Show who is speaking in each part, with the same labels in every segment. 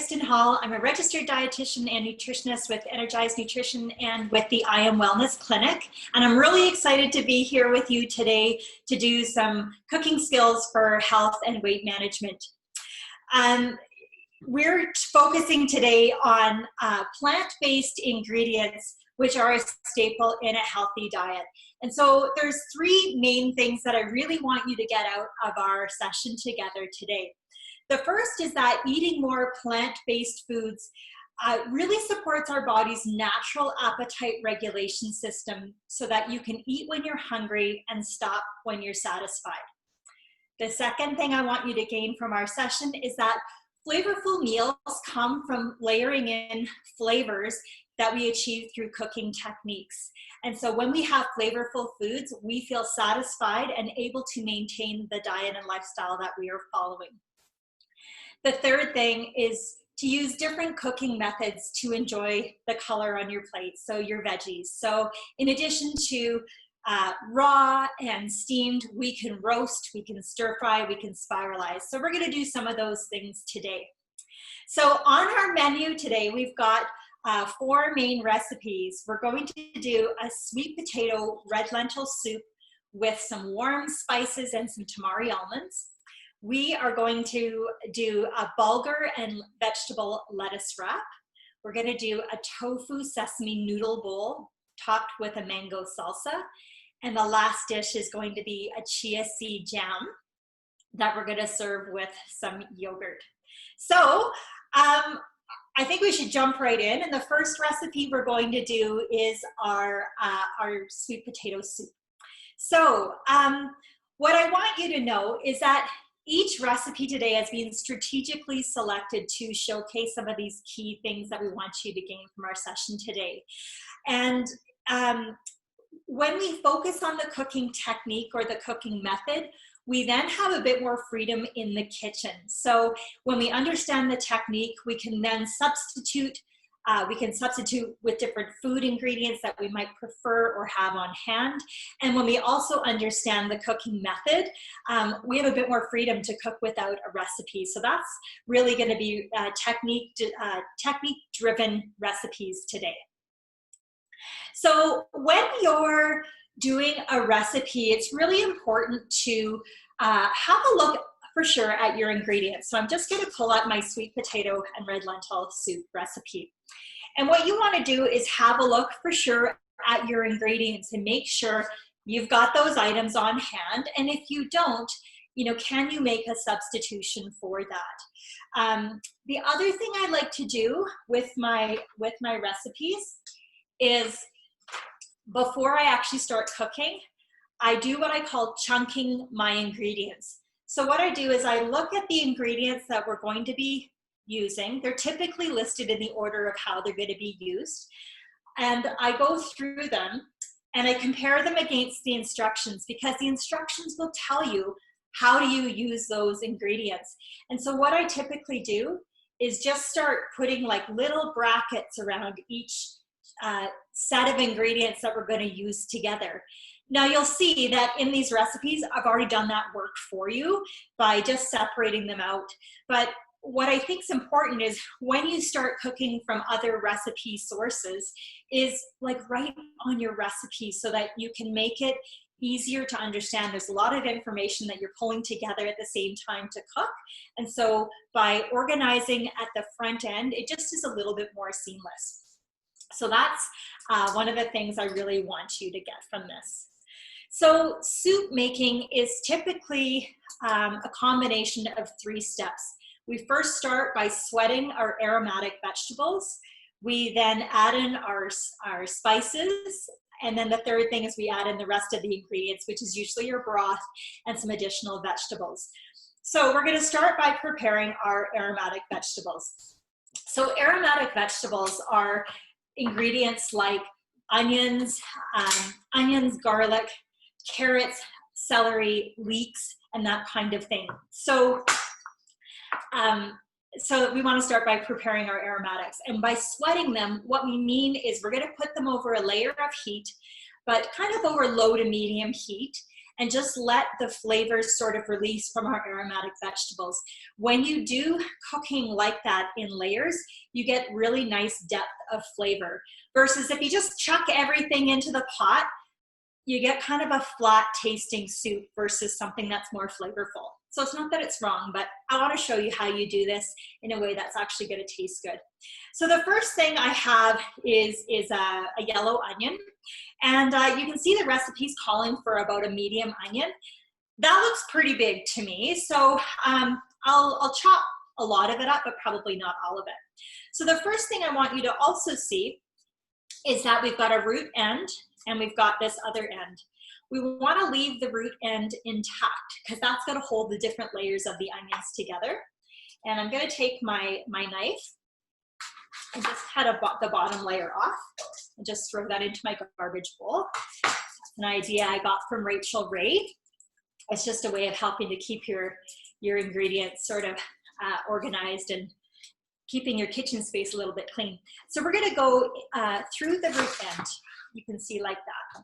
Speaker 1: Kristen Hall. I'm a registered dietitian and nutritionist with Energized Nutrition and with the I Am Wellness Clinic. And I'm really excited to be here with you today to do some cooking skills for health and weight management. We're focusing today on plant-based ingredients, which are a staple in a healthy diet. And so there's three main things that I really want you to get out of our session together today. The first is that eating more plant-based foods really supports our body's natural appetite regulation system so that you can eat when you're hungry and stop when you're satisfied. The second thing I want you to gain from our session is that flavorful meals come from layering in flavors that we achieve through cooking techniques. And so when we have flavorful foods, we feel satisfied and able to maintain the diet and lifestyle that we are following. The third thing is to use different cooking methods to enjoy the color on your plate, so your veggies. So in addition to raw and steamed, we can roast, we can stir fry, we can spiralize. So we're gonna do some of those things today. So on our menu today, we've got 4 main recipes. We're going to do a sweet potato red lentil soup with some warm spices and some Tamari almonds. We are going to do a bulgur and vegetable lettuce wrap. We're going to do a tofu sesame noodle bowl topped with a mango salsa. And the last dish is going to be a chia seed jam that we're going to serve with some yogurt. So I think we should jump right in. And the first recipe we're going to do is our sweet potato soup. So what I want you to know is that each recipe today has been strategically selected to showcase some of these key things that we want you to gain from our session today. And when we focus on the cooking technique or the cooking method, we then have a bit more freedom in the kitchen. So when we understand the technique, we can then substitute with different food ingredients that we might prefer or have on hand. And when we also understand the cooking method, we have a bit more freedom to cook without a recipe. So that's really going to be technique-driven recipes today. So when you're doing a recipe, it's really important to have a look for sure at your ingredients. So I'm just going to pull out my sweet potato and red lentil soup recipe. And what you want to do is have a look for sure at your ingredients and make sure you've got those items on hand. And if you don't, can you make a substitution for that? The other thing I like to do with my recipes is before I actually start cooking, I do what I call chunking my ingredients. So what I do is I look at the ingredients that we're going to be using. They're typically listed in the order of how they're going to be used. And I go through them and I compare them against the instructions because the instructions will tell you how do you use those ingredients. And so what I typically do is just start putting like little brackets around each set of ingredients that we're going to use together. Now you'll see that in these recipes, I've already done that work for you by just separating them out. But what I think is important is when you start cooking from other recipe sources is like write on your recipe so that you can make it easier to understand. There's a lot of information that you're pulling together at the same time to cook. And so by organizing at the front end, it just is a little bit more seamless. So that's one of the things I really want you to get from this. So soup making is typically a combination of 3 steps. We first start by sweating our aromatic vegetables. We then add in our spices. And then the third thing is we add in the rest of the ingredients, which is usually your broth and some additional vegetables. So we're going to start by preparing our aromatic vegetables. So aromatic vegetables are ingredients like onions, garlic, carrots, celery, leeks, and that kind of thing. So we want to start by preparing our aromatics. And by sweating them, what we mean is we're going to put them over a layer of heat, but kind of over low to medium heat. and just let the flavors sort of release from our aromatic vegetables. When you do cooking like that in layers, you get really nice depth of flavor. Versus if you just chuck everything into the pot, you get kind of a flat tasting soup versus something that's more flavorful. So it's not that it's wrong, but I want to show you how you do this in a way that's actually going to taste good. So the first thing I have is a yellow onion. And you can see the recipe's calling for about a medium onion. That looks pretty big to me. So I'll chop a lot of it up, but probably not all of it. So the first thing I want you to also see is that we've got a root end and we've got this other end. We want to leave the root end intact because that's going to hold the different layers of the onions together. And I'm going to take my knife and just cut the bottom layer off and just throw that into my garbage bowl. That's an idea I got from Rachel Ray. It's just a way of helping to keep your ingredients sort of organized and keeping your kitchen space a little bit clean. So we're going to go through the root end. You can see like that.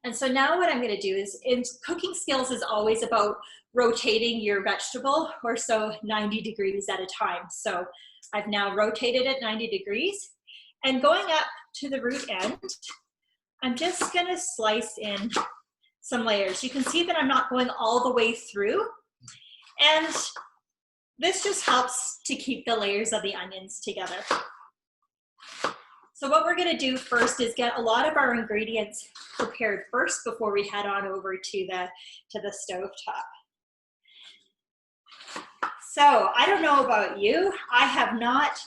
Speaker 1: And so now what I'm going to do is, in cooking skills is always about rotating your vegetable or so 90 degrees at a time. So I've now rotated it 90 degrees and going up to the root end, I'm just going to slice in some layers. You can see that I'm not going all the way through, and this just helps to keep the layers of the onions together. So what we're going to do first is get a lot of our ingredients prepared first before we head on over to the stove top. So I don't know about you, I have not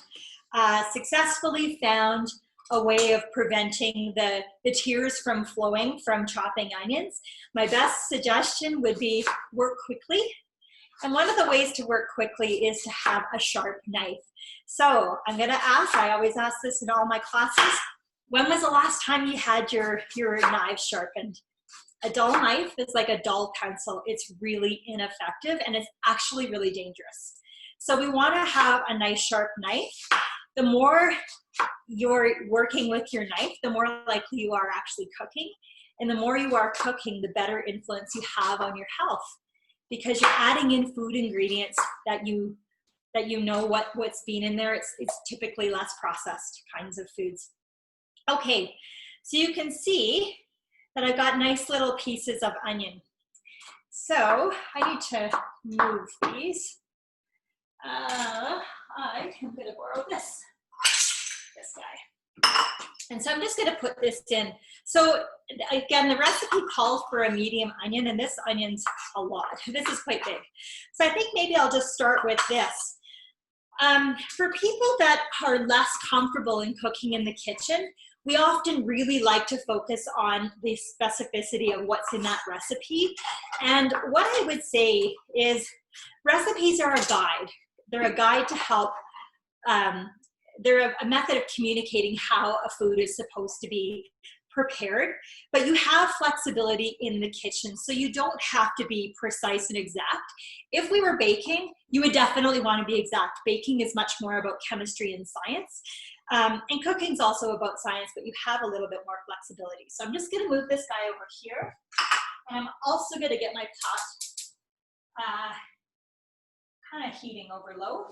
Speaker 1: successfully found a way of preventing the tears from flowing from chopping onions. My best suggestion would be work quickly. And one of the ways to work quickly is to have a sharp knife. So I'm going to ask, I always ask this in all my classes, when was the last time you had your knife sharpened? A dull knife is like a dull pencil. It's really ineffective and it's actually really dangerous. So we want to have a nice sharp knife. The more you're working with your knife, the more likely you are actually cooking. And the more you are cooking, the better influence you have on your health, because you're adding in food ingredients that you know what's been in there. It's typically less processed kinds of foods. Okay, so you can see that I've got nice little pieces of onion. So I need to move these. I'm going to borrow this guy. And so I'm just going to put this in. So again, the recipe calls for a medium onion, and this onion's a lot. This is quite big. So I think maybe I'll just start with this. For people that are less comfortable in cooking in the kitchen, we often really like to focus on the specificity of what's in that recipe. And what I would say is recipes are a guide. They're a guide to help, they're a method of communicating how a food is supposed to be prepared, but you have flexibility in the kitchen, so you don't have to be precise and exact. If we were baking, you would definitely want to be exact. Baking is much more about chemistry and science, and cooking is also about science, but you have a little bit more flexibility. So I'm just going to move this guy over here, and I'm also going to get my pot kind of heating over low.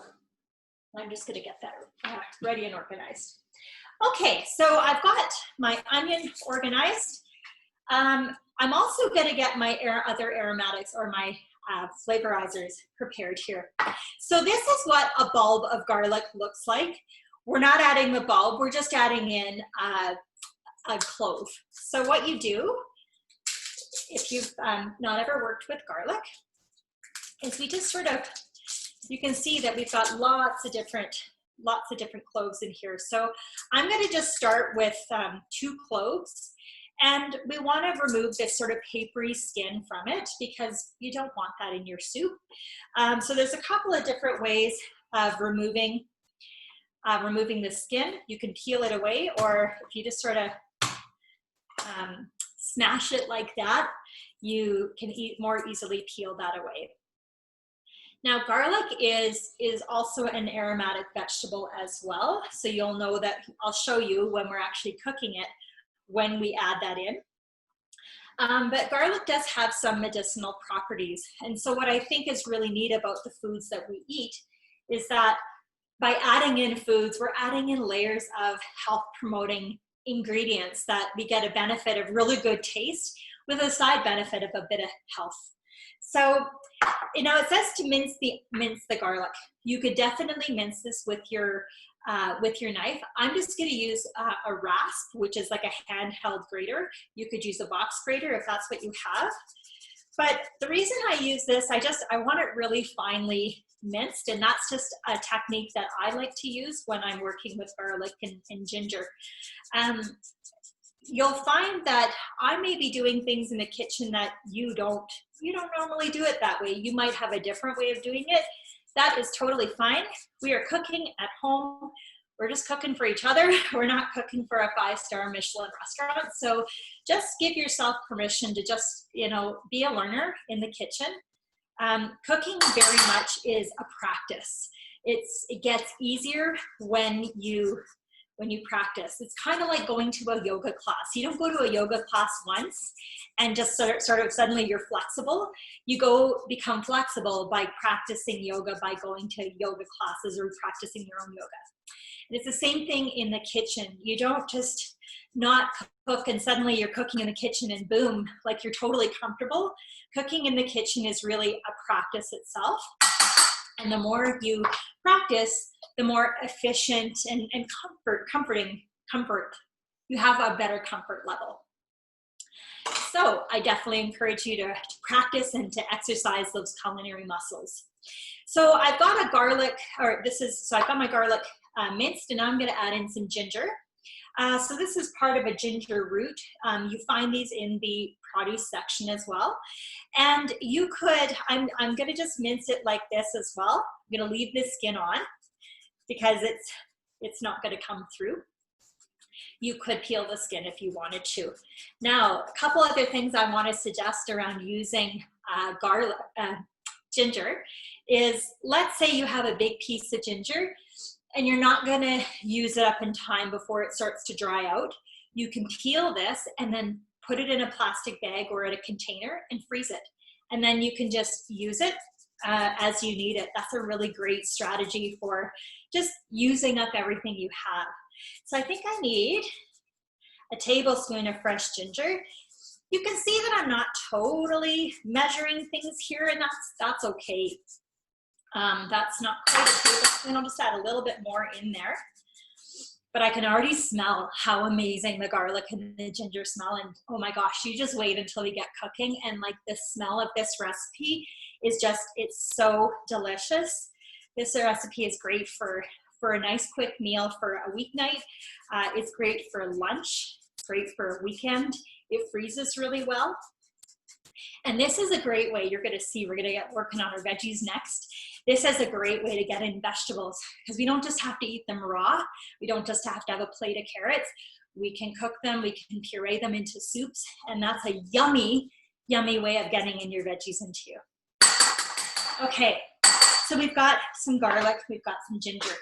Speaker 1: I'm just going to get that ready and organized. Okay, so I've got my onion organized. I'm also going to get my other aromatics or my flavorizers prepared here. So this is what a bulb of garlic looks like. We're not adding the bulb, we're just adding in a clove. So what you do, if you've not ever worked with garlic, is we just sort of, you can see that we've got lots of different cloves in here. So I'm going to just start with 2 cloves, and we want to remove this sort of papery skin from it because you don't want that in your soup. So there's a couple of different ways of removing the skin. You can peel it away, or if you just sort of smash it like that, you can more easily peel that away. Now, garlic is also an aromatic vegetable as well. So you'll know that, I'll show you when we're actually cooking it, when we add that in. But garlic does have some medicinal properties. And so what I think is really neat about the foods that we eat is that by adding in foods, we're adding in layers of health promoting ingredients that we get a benefit of really good taste with a side benefit of a bit of health. So, you know, it says to mince the garlic. You could definitely mince this with your knife. I'm just going to use a rasp, which is like a handheld grater. You could use a box grater if that's what you have. But the reason I use this, I want it really finely minced, and that's just a technique that I like to use when I'm working with garlic and ginger. You'll find that I may be doing things in the kitchen that you don't normally do it that way. You might have a different way of doing it. That is totally fine. We are cooking at home. We're just cooking for each other. We're not cooking for a 5-star Michelin restaurant. So just give yourself permission to just, you know, be a learner in the kitchen. Cooking very much is a practice. It gets easier when you practice. It's kind of like going to a yoga class. You don't go to a yoga class once and just sort of suddenly you're flexible. You become flexible by practicing yoga, by going to yoga classes or practicing your own yoga. And it's the same thing in the kitchen. You don't just not cook and suddenly you're cooking in the kitchen and boom, like you're totally comfortable. Cooking in the kitchen is really a practice itself. And the more you practice, the more efficient and comfort, you have a better comfort level. So I definitely encourage you to practice and to exercise those culinary muscles. So I've got a garlic, so I've got my garlic minced, and now I'm gonna add in some ginger. So this is part of a ginger root. You find these in the produce section as well. And you could, I'm gonna just mince it like this as well. I'm gonna leave this skin on because it's not gonna come through. You could peel the skin if you wanted to. Now, a couple other things I want to suggest around using ginger is, let's say you have a big piece of ginger and you're not going to use it up in time before it starts to dry out. You can peel this and then put it in a plastic bag or in a container and freeze it. And then you can just use it as you need it. That's a really great strategy for just using up everything you have. So I think I need a tablespoon of fresh ginger. You can see that I'm not totally measuring things here, and that's okay. That's not quite a tablespoon. I'll just add a little bit more in there. But I can already smell how amazing the garlic and the ginger smell. And oh my gosh, you just wait until we get cooking. And like the smell of this recipe is just, it's so delicious. This recipe is great for a nice quick meal for a weeknight. It's great for lunch. It's great for a weekend. It freezes really well. And this is a great way, you're gonna see, we're gonna get working on our veggies next. This is a great way to get in vegetables because we don't just have to eat them raw. We don't just have to have a plate of carrots. We can cook them, we can puree them into soups, and that's a yummy, yummy way of getting in your veggies into you. Okay, so we've got some garlic, we've got some ginger.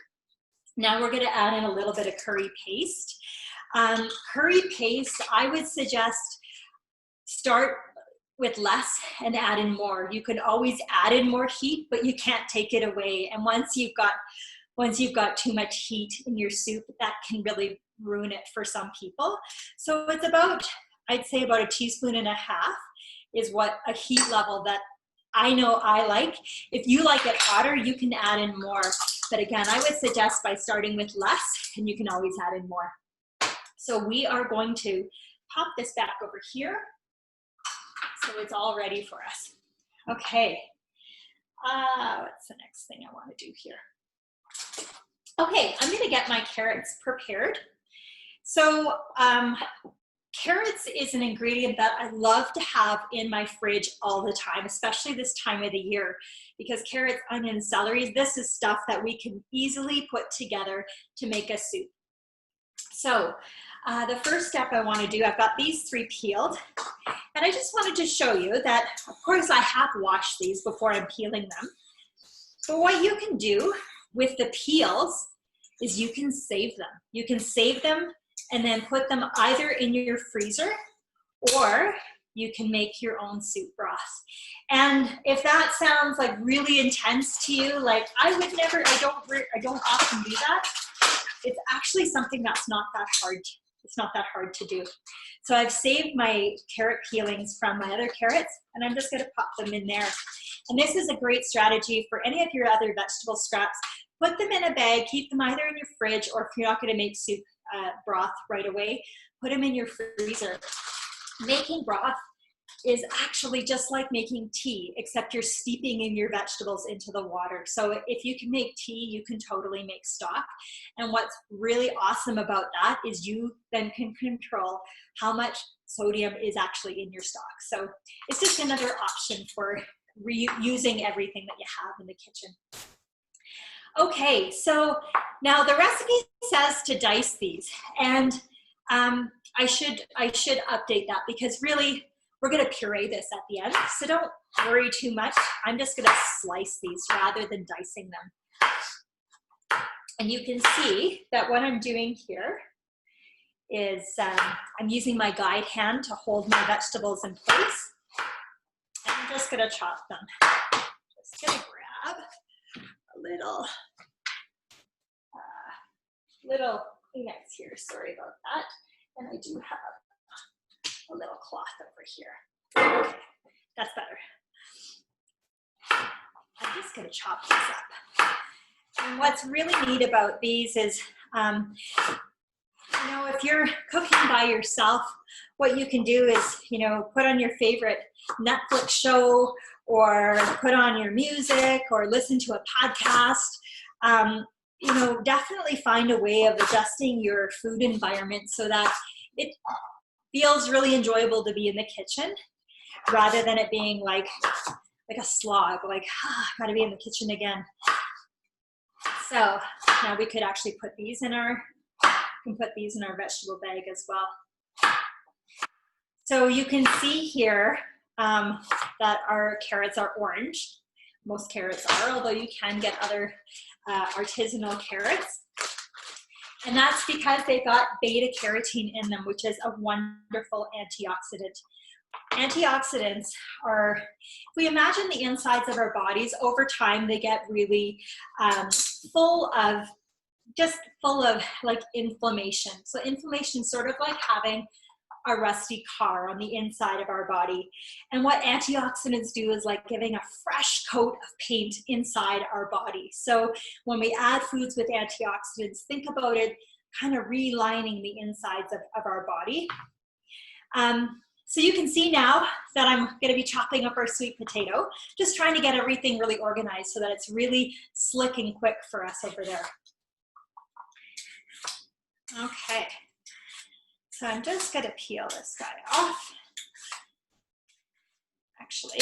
Speaker 1: Now we're gonna add in a little bit of curry paste. Curry paste, I would suggest start with less and add in more. You can always add in more heat, but you can't take it away. And once you've got too much heat in your soup, that can really ruin it for some people. So it's about, I'd say about 1.5 teaspoons is what a heat level that I know I like. If you like it hotter, you can add in more. But again, I would suggest by starting with less, and you can always add in more. So we are going to pop this back over here. So it's all ready for us. Okay, what's the next thing I want to do here? Okay, I'm gonna get my carrots prepared. So carrots is an ingredient that I love to have in my fridge all the time, especially this time of the year, because carrots, onions, celery, this is stuff that we can easily put together to make a soup. So the first step I want to do, I've got these 3 peeled, and I just wanted to show you that, of course, I have washed these before I'm peeling them. But what you can do with the peels is you can save them. You can save them and then put them either in your freezer, or you can make your own soup broth. And if that sounds like really intense to you, like I don't often do that. It's actually something that's not that hard. It's not that hard to do. So I've saved my carrot peelings from my other carrots, and I'm just going to pop them in there. And this is a great strategy for any of your other vegetable scraps. Put them in a bag, keep them either in your fridge, or if you're not going to make soup broth right away, put them in your freezer. Making broth is actually just like making tea, except you're steeping in your vegetables into the water. So if you can make tea, you can totally make stock. And what's really awesome about that is you then can control how much sodium is actually in your stock. So it's just another option for reusing everything that you have in the kitchen. Okay, so now the recipe says to dice these, and I should update that, because really we're going to puree this at the end, so don't worry too much. I'm just going to slice these rather than dicing them. And you can see that what I'm doing here is I'm using my guide hand to hold my vegetables in place. And I'm just going to chop them. Just going to grab a little Kleenex here. Sorry about that. And I do have a little cloth over here. Okay, that's better. I'm just going to chop these up. And what's really neat about these is, you know, if you're cooking by yourself, what you can do is, you know, put on your favorite Netflix show, or put on your music, or listen to a podcast. You know, definitely find a way of adjusting your food environment so that it feels really enjoyable to be in the kitchen, rather than it being like a slog, like, gotta be in the kitchen again. So now we could actually put these in our vegetable bag as well. So you can see here that our carrots are orange. Most carrots are, although you can get other artisanal carrots. And that's because they've got beta carotene in them, which is a wonderful antioxidant. Antioxidants are, if we imagine the insides of our bodies, over time they get really full of like inflammation. So inflammation is sort of like having a rusty car on the inside of our body. And what antioxidants do is like giving a fresh coat of paint inside our body. So when we add foods with antioxidants, think about it kind of relining the insides of our body. So you can see now that I'm going to be chopping up our sweet potato, just trying to get everything really organized so that it's really slick and quick for us over there. Okay. So I'm just going to peel this guy off. Actually,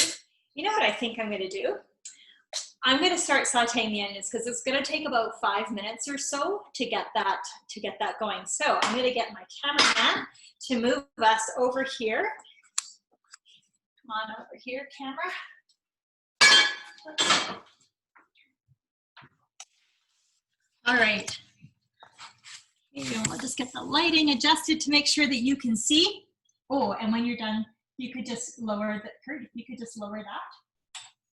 Speaker 1: you know what I think I'm going to do? I'm going to start sauteing the onions, because it's going to take about 5 minutes or so to get that going. So I'm going to get my cameraman to move us over here. Come on over here, camera. All right. I'll just get the lighting adjusted to make sure that you can see. Oh, and when you're done, you could just lower that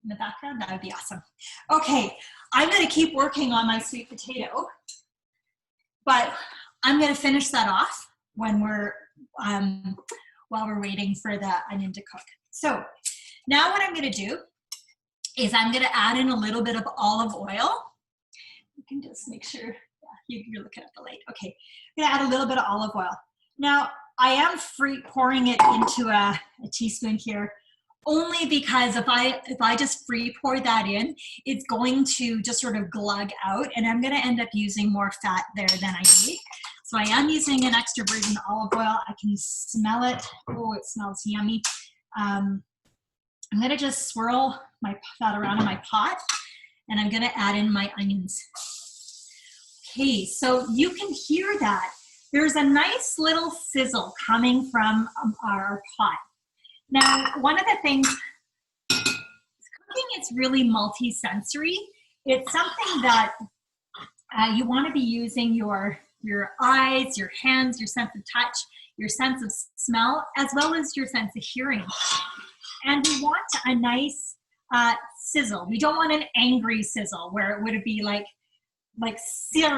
Speaker 1: in the background. That would be awesome. Okay, I'm going to keep working on my sweet potato, but I'm going to finish that off when we're while we're waiting for the onion to cook. So now what I'm going to do is I'm going to add in a little bit of olive oil. You can just make sure. You're looking at the light. Okay, I'm gonna add a little bit of olive oil. Now, I am pouring it into a teaspoon here, only because if I just free pour that in, it's going to just sort of glug out, and I'm gonna end up using more fat there than I need. So I am using an extra virgin olive oil. I can smell it. Oh, it smells yummy. I'm gonna just swirl my fat around in my pot, and I'm gonna add in my onions. Okay, so you can hear that. There's a nice little sizzle coming from our pot. Now, one of the things, cooking is really multi-sensory. It's something that you want to be using your eyes, your hands, your sense of touch. your sense of smell, as well as your sense of hearing. And we want a nice sizzle. We don't want an angry sizzle where it would be like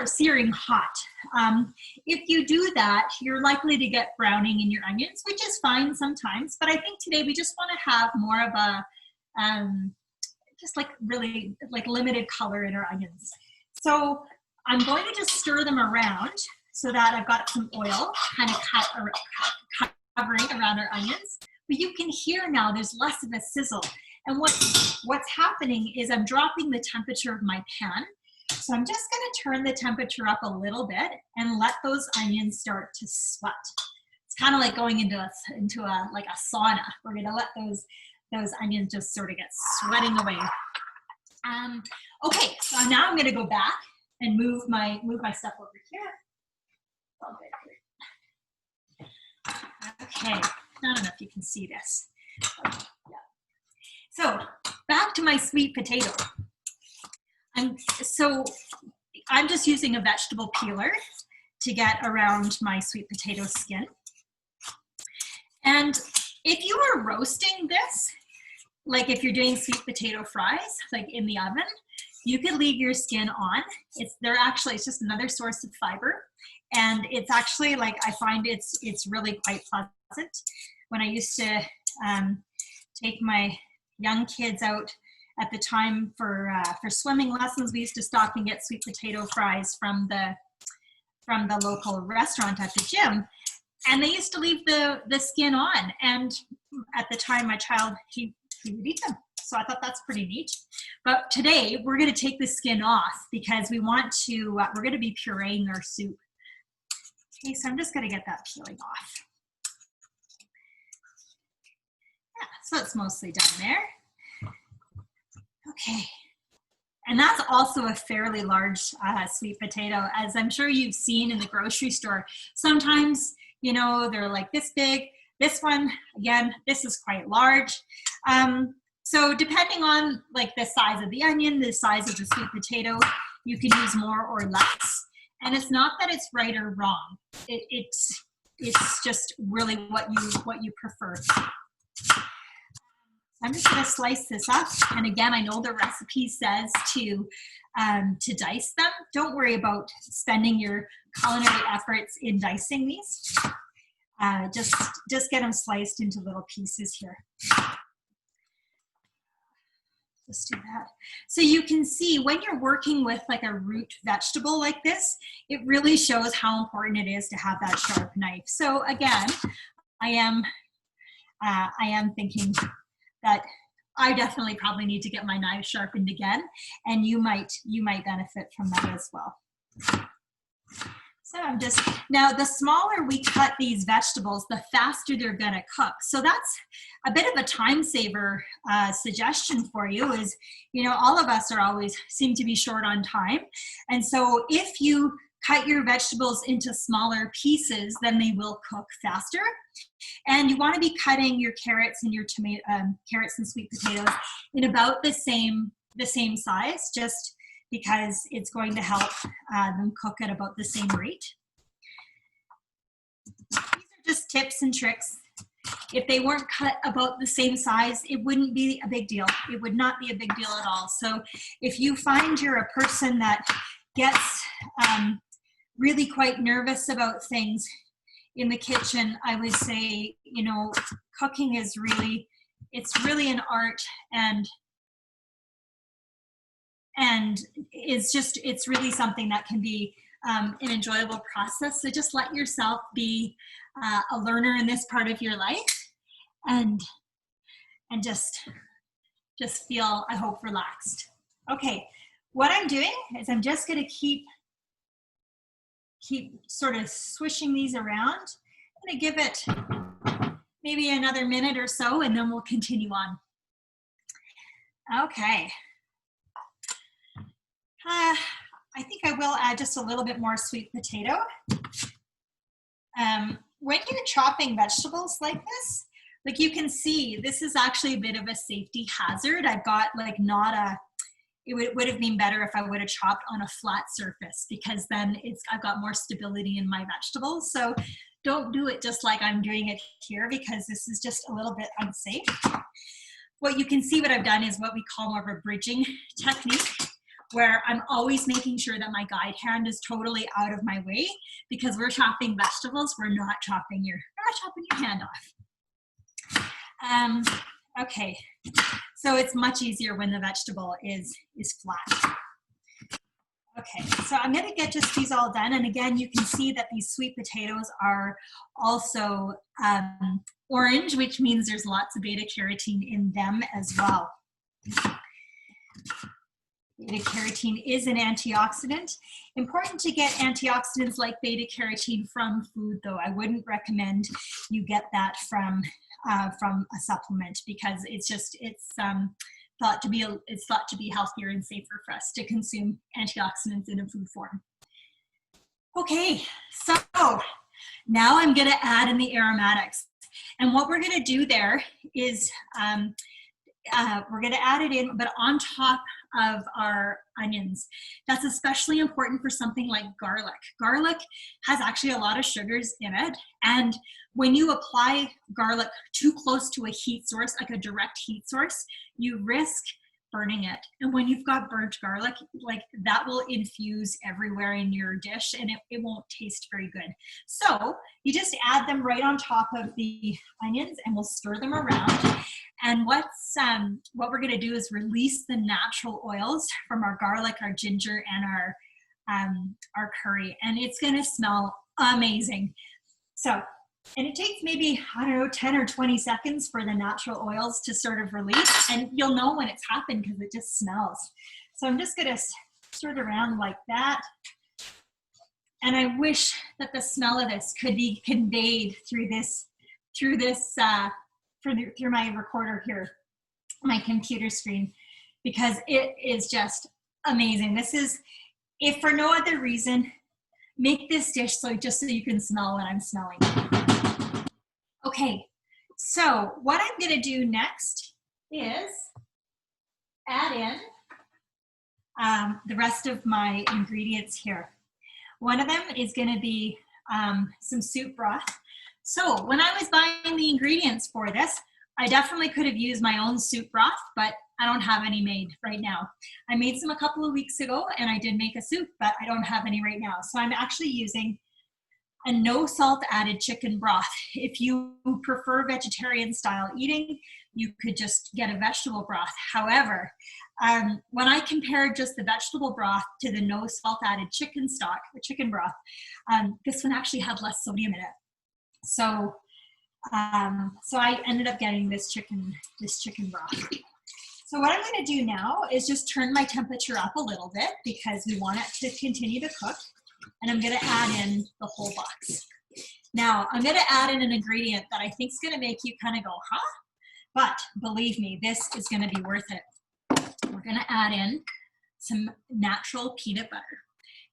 Speaker 1: searing hot. If you do that, you're likely to get browning in your onions, which is fine sometimes. But I think today we just want to have more of a just like really like limited color in our onions. So I'm going to just stir them around so that I've got some oil kind of covering around our onions. But you can hear now there's less of a sizzle. And what's happening is I'm dropping the temperature of my pan. So I'm just going to turn the temperature up a little bit and let those onions start to sweat. It's kind of like going into a like a sauna. We're going to let those onions just sort of get sweating away. Okay, so now I'm going to go back and move my stuff over here. Okay, I don't know if you can see this. Yeah. So back to my sweet potato. So I'm just using a vegetable peeler to get around my sweet potato skin. And if you are roasting this, like if you're doing sweet potato fries, like in the oven, you could leave your skin on. It's just another source of fiber. And it's actually like, I find it's really quite pleasant. When I used to take my young kids out at the time for swimming lessons, we used to stop and get sweet potato fries from the local restaurant at the gym. And they used to leave the skin on. And at the time, my child, he would eat them. So I thought that's pretty neat. But today we're going to take the skin off because we want to, we're going to be pureeing our soup. Okay, so I'm just going to get that peeling off. Yeah, so it's mostly done there. Okay. And that's also a fairly large sweet potato, as I'm sure you've seen in the grocery store. Sometimes, you know, they're like this big. This one, again, this is quite large. So depending on like the size of the onion, the size of the sweet potato, you can use more or less. And it's not that it's right or wrong. It's just really what you prefer. I'm just going to slice this up. And again, I know the recipe says to dice them. Don't worry about spending your culinary efforts in dicing these. Just get them sliced into little pieces here. Just do that. So you can see when you're working with like a root vegetable like this, it really shows how important it is to have that sharp knife. So again, I am thinking that I definitely probably need to get my knife sharpened again, and you might benefit from that as well. So I'm just, now the smaller we cut these vegetables, the faster they're gonna cook. So that's a bit of a time saver suggestion for you is, you know, all of us seem to be short on time. And so if you cut your vegetables into smaller pieces, then they will cook faster. And you wanna be cutting your carrots and your carrots and sweet potatoes in about the same size, just because it's going to help them cook at about the same rate. These are just tips and tricks. If they weren't cut about the same size, it wouldn't be a big deal. It would not be a big deal at all. So if you find you're a person that gets really quite nervous about things in the kitchen, I would say, you know, cooking is really, it's really an art, and it's really something that can be an enjoyable process. So just let yourself be a learner in this part of your life, and just feel, I hope, relaxed. Okay, what I'm doing is I'm just going to keep sort of swishing these around. I'm going to give it maybe another minute or so, and then we'll continue on. Okay. I think I will add just a little bit more sweet potato. When you're chopping vegetables like this, like you can see, this is actually a bit of a safety hazard. I've got like it would have been better if I would have chopped on a flat surface, because then I've got more stability in my vegetables. So don't do it just like I'm doing it here, because this is just a little bit unsafe. What you can see what I've done is what we call more of a bridging technique, where I'm always making sure that my guide hand is totally out of my way, because we're chopping vegetables, we're not chopping your hand off. Okay, so it's much easier when the vegetable is flat. Okay, so I'm gonna get just these all done. And again, you can see that these sweet potatoes are also orange, which means there's lots of beta carotene in them as well. Beta carotene is an antioxidant. Important to get antioxidants like beta carotene from food, though. I wouldn't recommend you get that from a supplement, because it's thought to be healthier and safer for us to consume antioxidants in a food form. Okay, so now I'm going to add in the aromatics, and what we're going to do there is we're going to add it in, but on top of our onions. That's especially important for something like garlic. Garlic has actually a lot of sugars in it, and when you apply garlic too close to a heat source, like a direct heat source, you risk burning it. And when you've got burnt garlic, like that will infuse everywhere in your dish, and it won't taste very good. So you just add them right on top of the onions, and we'll stir them around. And what we're gonna do is release the natural oils from our garlic, our ginger, and our curry, and it's gonna smell amazing. So, and it takes maybe, I don't know, 10 or 20 seconds for the natural oils to sort of release, and you'll know when it's happened because it just smells. So I'm just gonna stir it around like that. And I wish that the smell of this could be conveyed through my recorder here, my computer screen, because it is just amazing. This is, if for no other reason, make this dish just so you can smell what I'm smelling. Okay, so what I'm gonna do next is add in the rest of my ingredients here. One of them is gonna be some soup broth. So when I was buying the ingredients for this, I definitely could have used my own soup broth, but I don't have any made right now. I made some a couple of weeks ago, and I did make a soup, but I don't have any right now. So I'm actually using a no salt added chicken broth. If you prefer vegetarian style eating, you could just get a vegetable broth. However, when I compared just the vegetable broth to the no salt added chicken stock, or chicken broth, this one actually had less sodium in it. So I ended up getting this chicken broth. So what I'm going to do now is just turn my temperature up a little bit, because we want it to continue to cook. And I'm going to add in the whole box. Now I'm going to add in an ingredient that I think is going to make you kind of go, huh? But believe me, this is going to be worth it. We're going to add in some natural peanut butter.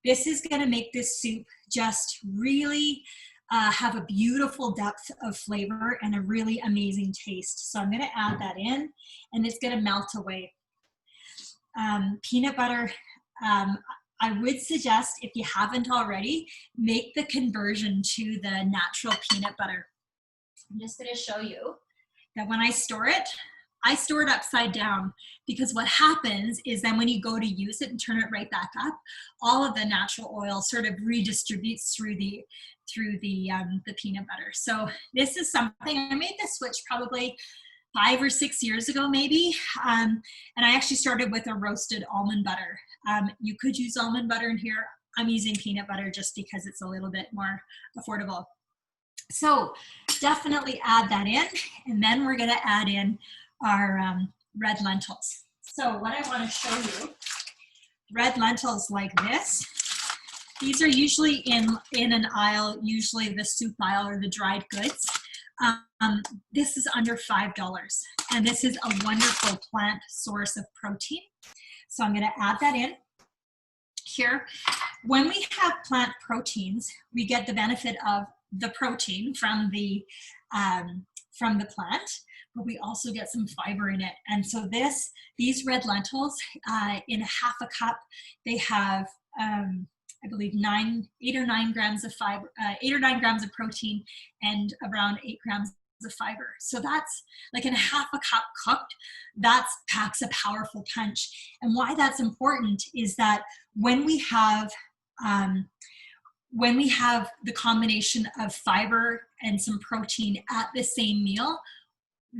Speaker 1: This is going to make this soup just really have a beautiful depth of flavor and a really amazing taste. So I'm going to add that in, and it's going to melt away. Peanut butter, I would suggest, if you haven't already, make the conversion to the natural peanut butter. I'm just going to show you that when I store it upside down, because what happens is then when you go to use it and turn it right back up, all of the natural oil sort of redistributes through the peanut butter. So this is something, I made this switch probably 5 or 6 years ago maybe, and I actually started with a roasted almond butter. You could use almond butter in here. I'm using peanut butter just because it's a little bit more affordable. So definitely add that in, and then we're gonna add in our red lentils. So what I wanna show you, red lentils like this, these are usually in an aisle, usually the soup aisle or the dried goods. This is under $5, and this is a wonderful plant source of protein. So I'm gonna add that in here. When we have plant proteins, we get the benefit of the protein from the plant, but we also get some fiber in it. And so these red lentils, in half a cup, they have I believe 8 or 9 grams of fiber, 8 or 9 grams of protein, and around 8 grams of fiber. So that's like in half a cup cooked, that packs a powerful punch. And why that's important is that when we have the combination of fiber and some protein at the same meal,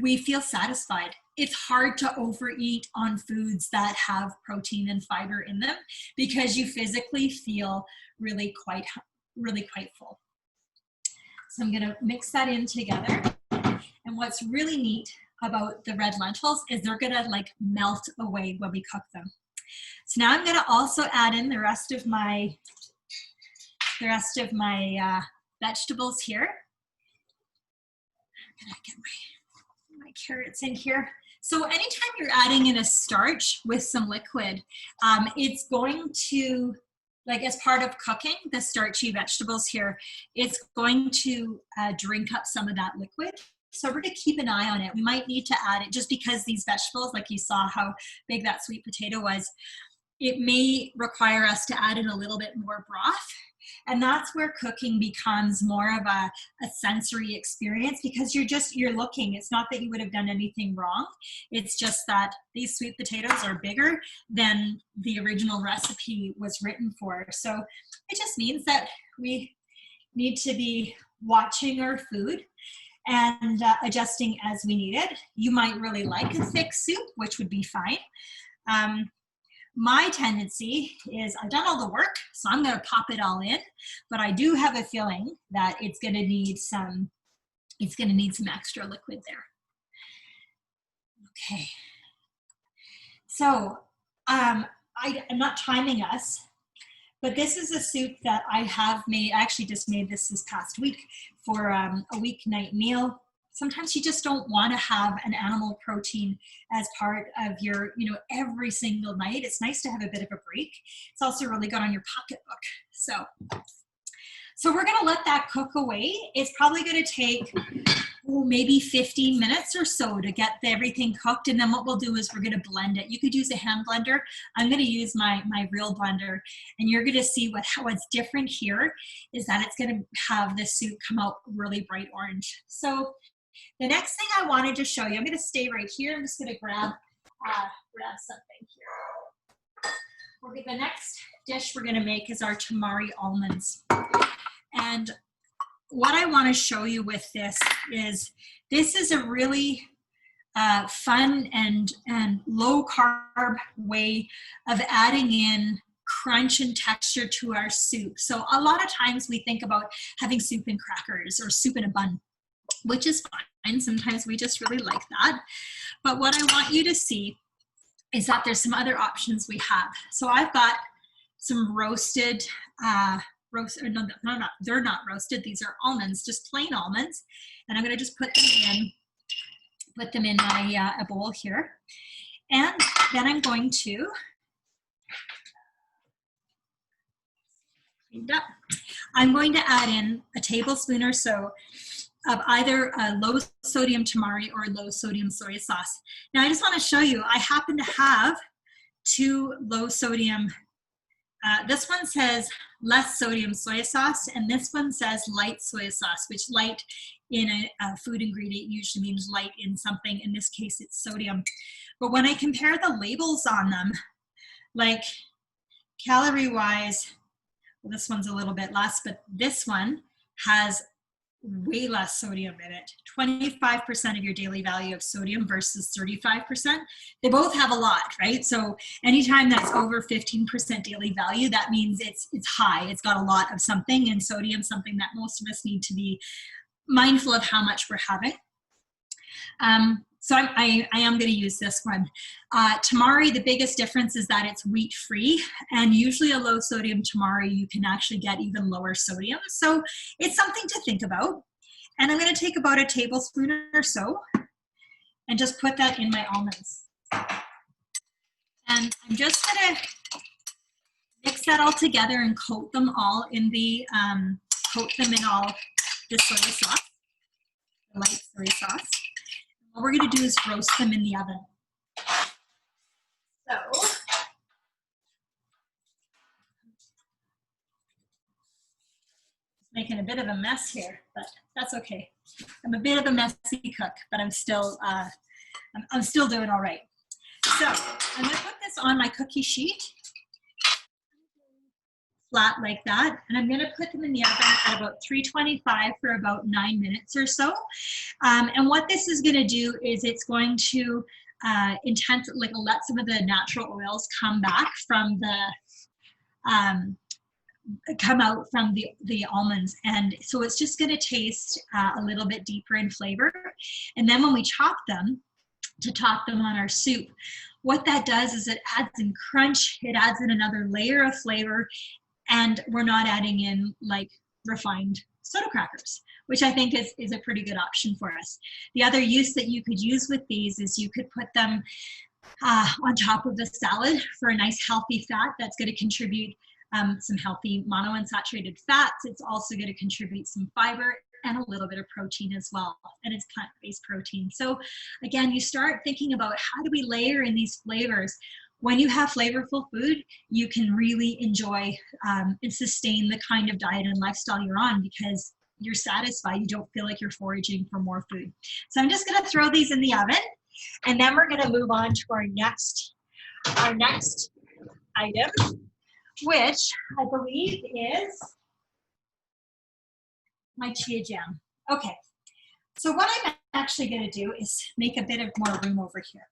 Speaker 1: we feel satisfied. It's hard to overeat on foods that have protein and fiber in them because you physically feel really quite full. So I'm gonna mix that in together. And what's really neat about the red lentils is they're gonna like melt away when we cook them. So now I'm gonna also add in the rest of my vegetables here. I'm gonna get my carrots in here. So anytime you're adding in a starch with some liquid, it's going to, like as part of cooking the starchy vegetables here, it's going to drink up some of that liquid. So we're gonna keep an eye on it. We might need to add it just because these vegetables, like you saw how big that sweet potato was, it may require us to add in a little bit more broth. And that's where cooking becomes more of a sensory experience because you're looking. It's not that you would have done anything wrong. It's just that these sweet potatoes are bigger than the original recipe was written for. So it just means that we need to be watching our food and adjusting as we need it. You might really like a thick soup, which would be fine. My tendency is I've done all the work, so I'm going to pop it all in, but I do have a feeling that it's going to need some extra liquid there. Okay. So I'm not timing us, but this is a soup that I have made. I actually just made this past week for a weeknight meal. Sometimes you just don't want to have an animal protein as part of your, every single night. It's nice to have a bit of a break. It's also really good on your pocketbook. So we're going to let that cook away. It's probably going to take maybe 15 minutes or so to get everything cooked. And then what we'll do is we're going to blend it. You could use a hand blender. I'm going to use my real blender. And you're going to see what's different here is that it's going to have the soup come out really bright orange. So the next thing I wanted to show you, I'm going to stay right here. I'm just going to grab something here. The next dish we're going to make is our Tamari almonds. And what I want to show you with this is a really fun and low carb way of adding in crunch and texture to our soup. So a lot of times we think about having soup and crackers or soup in a bun, which is fine. Sometimes we just really like that. But what I want you to see is that there's some other options we have. So I've got some roasted, they're not roasted. These are almonds, just plain almonds. And I'm gonna just put them in my a bowl here. And then I'm going to add in a tablespoon or so of either a low sodium tamari or low sodium soy sauce. Now I just want to show you, I happen to have 2 low sodium, this one says less sodium soy sauce and this one says light soy sauce, which light in a food ingredient usually means light in something. In this case it's sodium. But when I compare the labels on them, like calorie wise, well, this one's a little bit less, but this one has way less sodium in it. 25% of your daily value of sodium versus 35%. They both have a lot, right? So anytime that's over 15% daily value, that means it's high. It's got a lot of something, and sodium, something that most of us need to be mindful of how much we're having. So I am going to use this one. Tamari, the biggest difference is that it's wheat-free, and usually a low-sodium tamari, you can actually get even lower sodium. So it's something to think about. And I'm going to take about a tablespoon or so and just put that in my almonds. And I'm just going to mix that all together and coat them all in the soy sauce, the light soy sauce. What we're going to do is roast them in the oven. So Making a bit of a mess here, but that's okay. I'm a bit of a messy cook, but I'm still doing all right. So I'm gonna put this on my cookie sheet, flat like that, and I'm gonna put them in the oven at about 325 for about 9 minutes or so. And what this is gonna do is it's going to let some of the natural oils come back from the come out from the almonds, and so it's just going to taste a little bit deeper in flavor. And then when we chop them to top them on our soup, what that does is it adds in crunch, it adds in another layer of flavor, and we're not adding in like refined soda crackers, which I think is a pretty good option for us. The other use that you could use with these is you could put them on top of the salad for a nice healthy fat that's going to contribute some healthy monounsaturated fats. It's also going to contribute some fiber and a little bit of protein as well, and it's plant-based protein. So again, you start thinking about how do we layer in these flavors. When you have flavorful food, you can really enjoy and sustain the kind of diet and lifestyle you're on because you're satisfied. You don't feel like you're foraging for more food. So I'm just going to throw these in the oven, and then we're going to move on to our next item, which I believe is my chia jam. Okay, so what I'm actually going to do is make a bit of more room over here.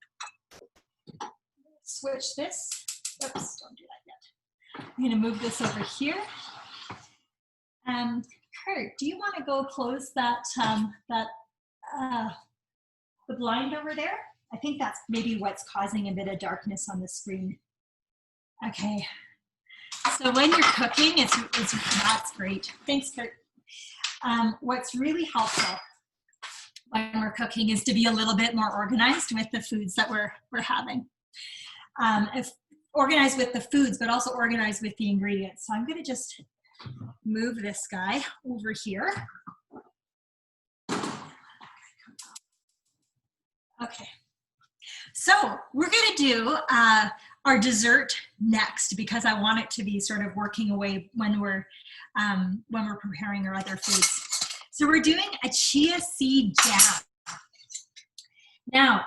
Speaker 1: Switch this. Oops, don't do that yet. I'm going to move this over here. Kurt, do you want to go close the blind over there? I think that's maybe what's causing a bit of darkness on the screen. Okay. So when you're cooking, that's great. Thanks, Kurt. What's really helpful when we're cooking is to be a little bit more organized with the foods that we're having. Organized with the foods, but also organized with the ingredients. So I'm going to just move this guy over here. Okay. So we're going to do our dessert next because I want it to be sort of working away when we're preparing our other foods. So we're doing a chia seed jam. Now,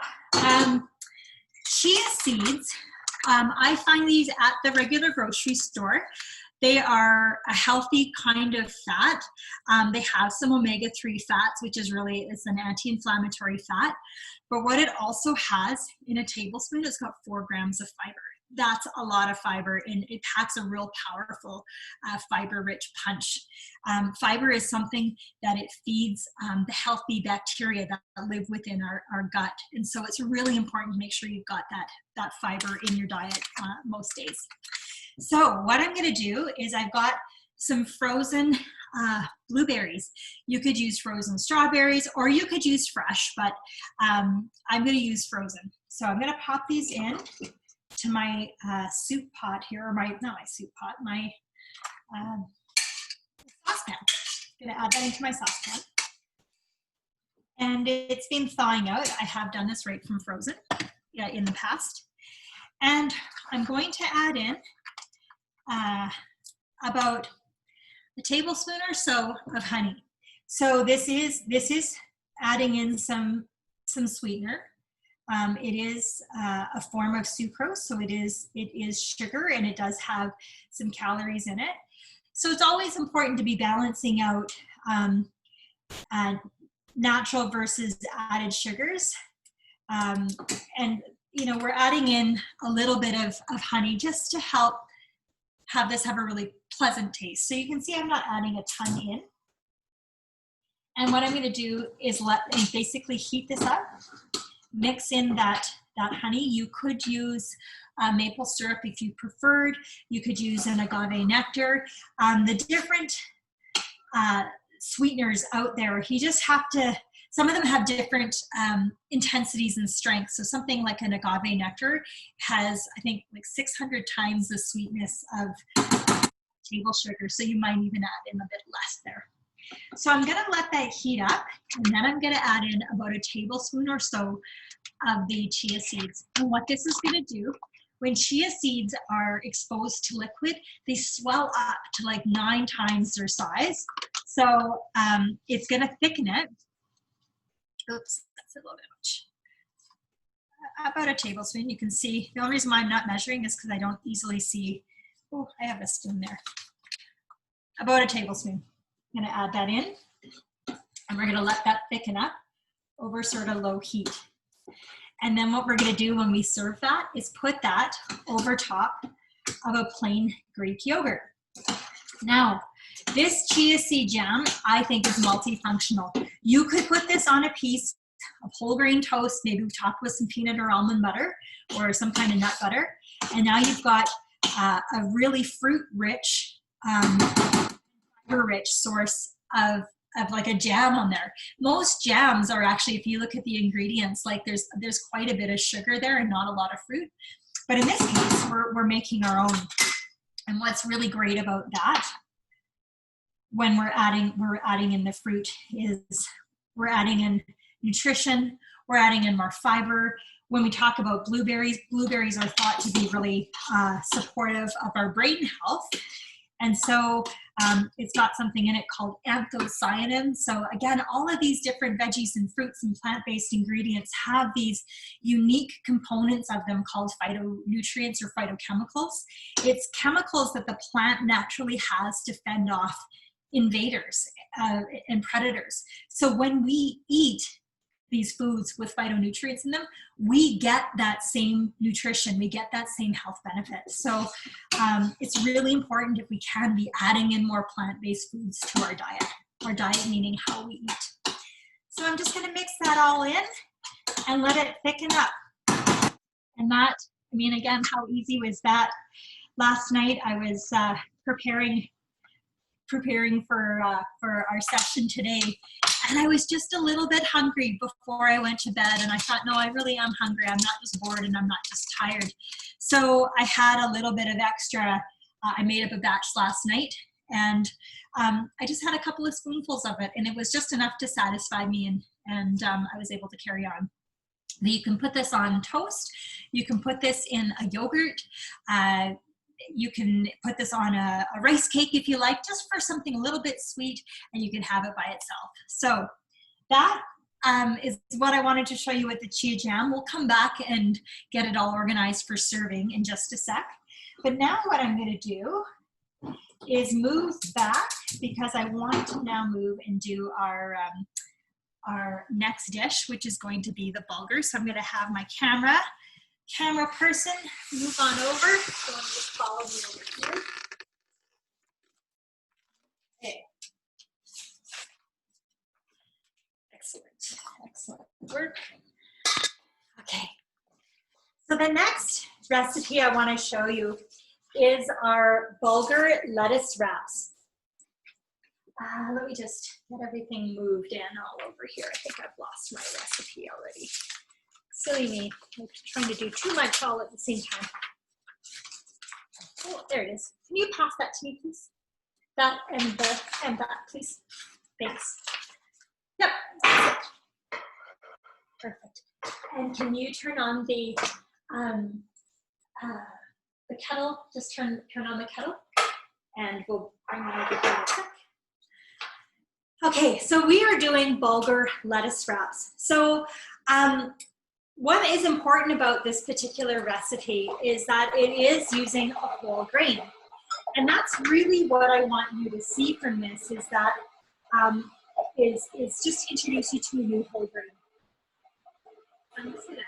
Speaker 1: chia seeds, I find these at the regular grocery store. They are a healthy kind of fat. They have some omega-3 fats, which is it's an anti-inflammatory fat. But what it also has in a tablespoon, it's got 4 grams of fiber. That's a lot of fiber, and it packs a real powerful fiber-rich punch. Fiber is something that it feeds the healthy bacteria that live within our gut. And so it's really important to make sure you've got that fiber in your diet most days. So what I'm going to do is I've got some frozen blueberries. You could use frozen strawberries or you could use fresh, but I'm going to use frozen. So I'm going to pop these in to my soup pot here, or not my soup pot, my saucepan. I'm going to add that into my saucepan. And it's been thawing out. I have done this right from frozen in the past. And I'm going to add in about a tablespoon or so of honey. So this is adding in some sweetener. It is a form of sucrose, so it is sugar, and it does have some calories in it. So it's always important to be balancing out natural versus added sugars. And we're adding in a little bit of honey just to help have this have a really pleasant taste. So you can see I'm not adding a ton in. And what I'm going to do is basically heat this up, mix in that honey. You could use maple syrup if you preferred. You could use an agave nectar. The different sweeteners out there, you just have to, some of them have different intensities and strengths. So something like an agave nectar has, I think, like 600 times the sweetness of table sugar. So you might even add in a bit less there. So I'm going to let that heat up, and then I'm going to add in about a tablespoon or so of the chia seeds. And what this is going to do, when chia seeds are exposed to liquid, they swell up to like 9 times their size. So it's going to thicken it. Oops, that's a little bit much. About a tablespoon. You can see, the only reason why I'm not measuring is because I don't easily see. Oh, I have a spoon there. About a tablespoon. I'm going to add that in, and we're going to let that thicken up over sort of low heat. And then what we're going to do when we serve that is put that over top of a plain Greek yogurt. Now, this chia seed jam, I think, is multifunctional. You could put this on a piece of whole grain toast, maybe topped with some peanut or almond butter or some kind of nut butter. And now you've got a really fruit-rich, fiber-rich source of like a jam on there. Most jams are actually, if you look at the ingredients, like there's quite a bit of sugar there and not a lot of fruit. But in this case, we're making our own. And what's really great about that, when we're adding in the fruit, is we're adding in nutrition, we're adding in more fiber. When we talk about blueberries, blueberries are thought to be really supportive of our brain health. And so it's got something in it called anthocyanins. So again, all of these different veggies and fruits and plant-based ingredients have these unique components of them called phytonutrients or phytochemicals. It's chemicals that the plant naturally has to fend off invaders and predators. So when we eat these foods with phytonutrients in them, we get that same nutrition, we get that same health benefit. So it's really important, if we can, be adding in more plant-based foods to our diet meaning how we eat. So I'm just going to mix that all in and let it thicken up. And that, I mean, again, how easy was that? Last night I was preparing for our session today, and I was just a little bit hungry before I went to bed, and I thought, no, I really am hungry. I'm not just bored and I'm not just tired. So I had a little bit of extra. I made up a batch last night, and I just had a couple of spoonfuls of it, and it was just enough to satisfy me, and I was able to carry on. You can put this on toast. You can put this in a yogurt. You can put this on a rice cake if you like, just for something a little bit sweet, and you can have it by itself. So that is what I wanted to show you with the chia jam. We'll come back and get it all organized for serving in just a sec. But now what I'm going to do is move back, because I want to now move and do our next dish, which is going to be the bulgur. So I'm going to have my camera person move on over. So I'm just follow me over here. Okay. Excellent work. Okay. So the next recipe I want to show you is our bulgur lettuce wraps. Let me just get everything moved in all over here. I think I've lost my recipe already. Silly me, I'm trying to do too much all at the same time. Oh, there it is. Can you pass that to me, please? That and that, please. Thanks. Yep, that's it. Perfect. And can you turn on the kettle? Just turn on the kettle, and we'll bring it over here in a sec. Okay, so we are doing bulgur lettuce wraps. So what is important about this particular recipe is that it is using a whole grain. And that's really what I want you to see from this, is that is just introduce you to a new whole grain. I'm just gonna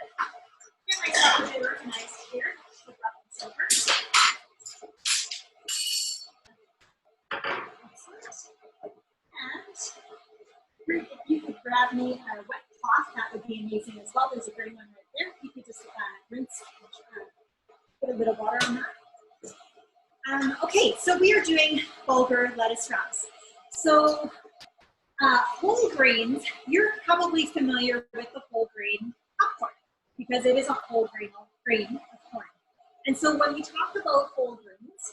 Speaker 1: get myself a bit organized here. And if you could grab me a wet cloth, that would be amazing as well. There's a green one right there. You could just rinse, put a bit of water on that. Okay, so we are doing bulgur lettuce wraps. So whole grains, you're probably familiar with the whole grain popcorn, because it is a whole grain of corn. And so when we talk about whole grains,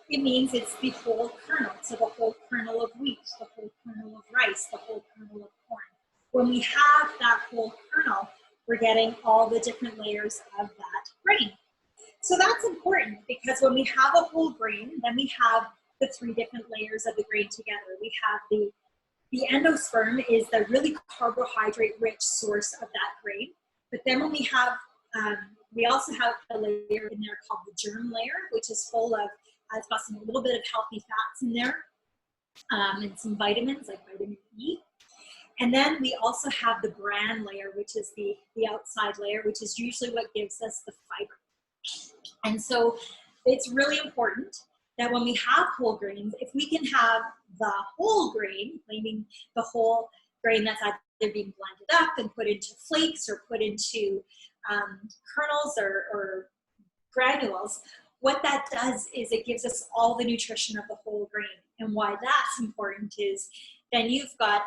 Speaker 1: it means it's the whole kernel. So the whole kernel of wheat, the whole kernel of rice, the whole kernel of corn. When we have that whole kernel, we're getting all the different layers of that grain. So that's important, because when we have a whole grain, then we have the three different layers of the grain together. We have the endosperm is the really carbohydrate-rich source of that grain. But then when we also have a layer in there called the germ layer, which is full of, it's got a little bit of healthy fats in there, and some vitamins like vitamin E. And then we also have the bran layer, which is the outside layer, which is usually what gives us the fiber. And so it's really important that when we have whole grains, if we can have the whole grain, meaning the whole grain that's either being blended up and put into flakes or put into kernels or granules, what that does is it gives us all the nutrition of the whole grain. And why that's important is then you've got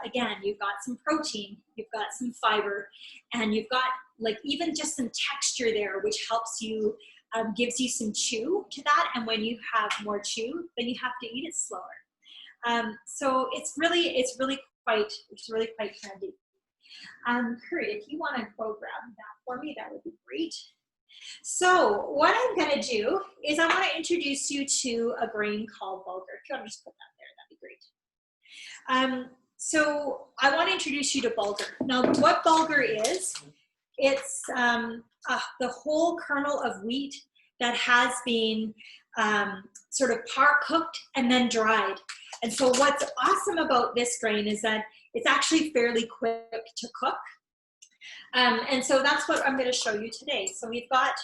Speaker 1: some protein, you've got some fiber, and you've got like even just some texture there, which helps you, gives you some chew to that. And when you have more chew, then you have to eat it slower. So it's really quite handy. Curry, if you want to go grab that for me, that would be great. So what I'm going to do is I want to introduce you to a grain called bulgur. If you want to just put that there, that'd be great. So I want to introduce you to bulgur. Now, what bulgur is, it's the whole kernel of wheat that has been sort of par cooked and then dried. And so what's awesome about this grain is that it's actually fairly quick to cook. And so that's what I'm going to show you today. So we've got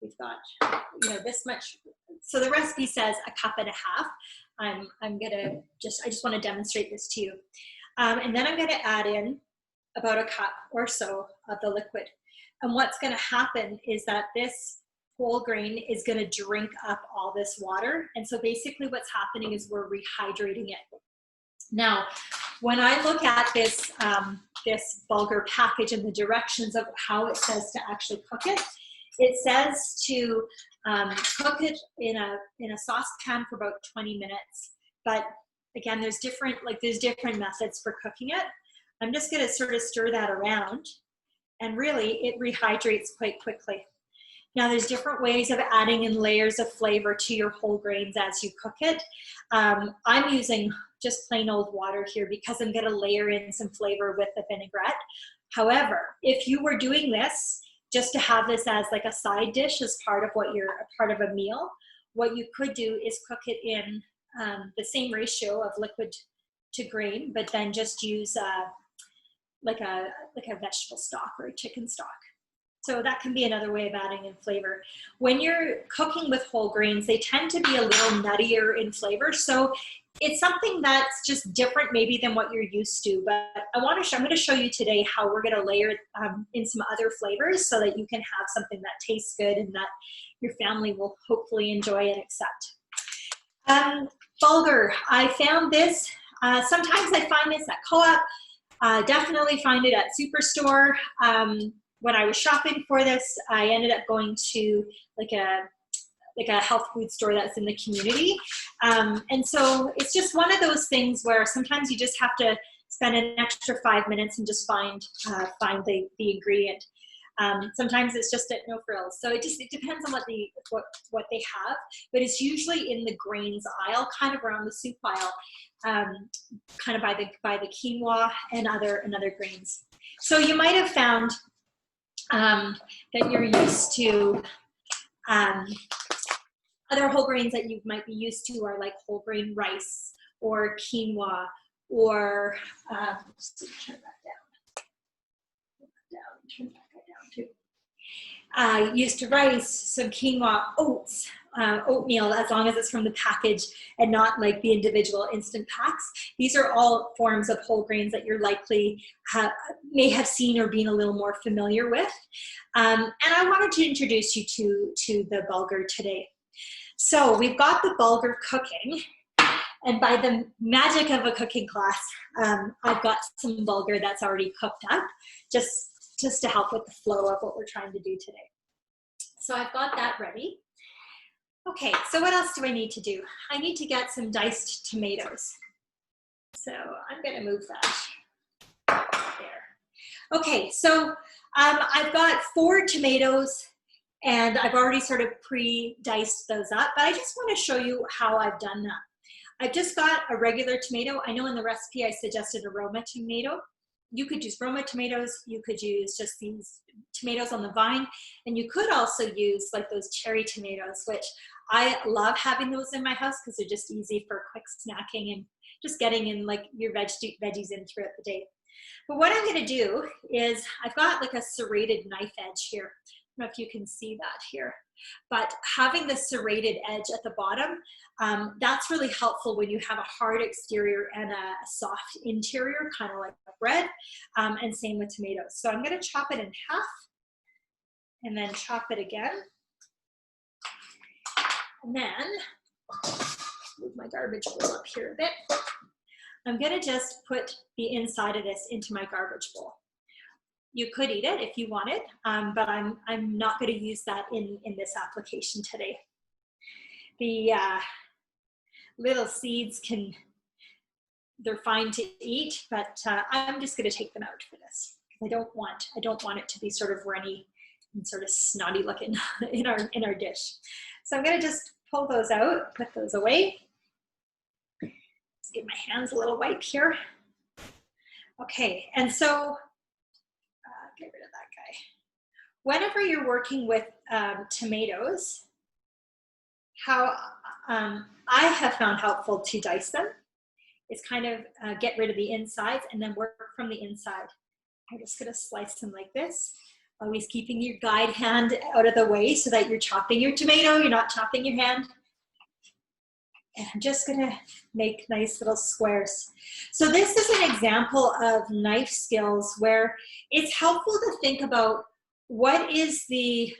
Speaker 1: this much. So the recipe says 1.5 cups. I just want to demonstrate this to you. And then I'm going to add in about 1 cup or so of the liquid. And what's going to happen is that this whole grain is going to drink up all this water. And so basically what's happening is we're rehydrating it. Now, when I look at this, this bulgur package and the directions of how it says to actually cook it, it says to cook it in a saucepan for about 20 minutes. But again, there's different methods for cooking it. I'm just going to sort of stir that around, and really it rehydrates quite quickly. Now there's different ways of adding in layers of flavor to your whole grains as you cook it. I'm using just plain old water here because I'm going to layer in some flavor with the vinaigrette. However, if you were doing this just to have this as like a side dish as part of a meal, what you could do is cook it in the same ratio of liquid to grain, but then just use like a vegetable stock or a chicken stock. So that can be another way of adding in flavor. When you're cooking with whole grains, they tend to be a little nuttier in flavor. So it's something that's just different maybe than what you're used to. But I'm going to show you today how we're going to layer in some other flavors so that you can have something that tastes good and that your family will hopefully enjoy and accept. Bulgur, I found this. Sometimes I find this at Co-op. Definitely find it at Superstore. When I was shopping for this, I ended up going to like a health food store that's in the community. And so it's just one of those things where sometimes you just have to spend an extra 5 minutes and just find the ingredient. Sometimes it's just at No Frills. So it depends on what they have, but it's usually in the grains aisle, kind of around the soup aisle, kind of by the quinoa and other grains. So you might have found that you're used to other whole grains that you might be used to are like whole grain rice or quinoa or just turn that down. Turn that down too. Used to rice, some quinoa, oats, oatmeal, as long as it's from the package and not like the individual instant packs. These are all forms of whole grains that you're likely may have seen or been a little more familiar with. And I wanted to introduce you to the bulgur today. So we've got the bulgur cooking, and by the magic of a cooking class, I've got some bulgur that's already cooked up, just to help with the flow of what we're trying to do today. So I've got that ready. Okay, so what else do I need to do? I need to get some diced tomatoes. So I'm going to move that there. Okay, so I've got 4 tomatoes And I've already sort of pre-diced those up, but I just want to show you how I've done that. I've just got a regular tomato. I know in the recipe I suggested aroma tomato. You could use Roma tomatoes, you could use just these tomatoes on the vine, and you could also use like those cherry tomatoes, which I love having those in my house because they're just easy for quick snacking and just getting in like your veggies in throughout the day. But what I'm going to do is I've got like a serrated knife edge here. I don't know if you can see that here, but having the serrated edge at the bottom, that's really helpful when you have a hard exterior and a soft interior, kind of like bread, and same with tomatoes. So I'm going to chop it in half and then chop it again. And then move my garbage bowl up here a bit. I'm going to just put the inside of this into my garbage bowl. You could eat it if you wanted, but I'm not going to use that in this application today. The little seeds they're fine to eat, but I'm just going to take them out for this. I don't want it to be sort of runny and sort of snotty looking in our dish. So I'm going to just pull those out, put those away. Let's give my hands a little wipe here. Okay, and so get rid of that guy. Whenever you're working with tomatoes, how I have found helpful to dice them is kind of get rid of the insides and then work from the inside. I'm just going to slice them like this, always keeping your guide hand out of the way so that you're chopping your tomato, you're not chopping your hand. And I'm just going to make nice little squares. So this is an example of knife skills where it's helpful to think about what is the,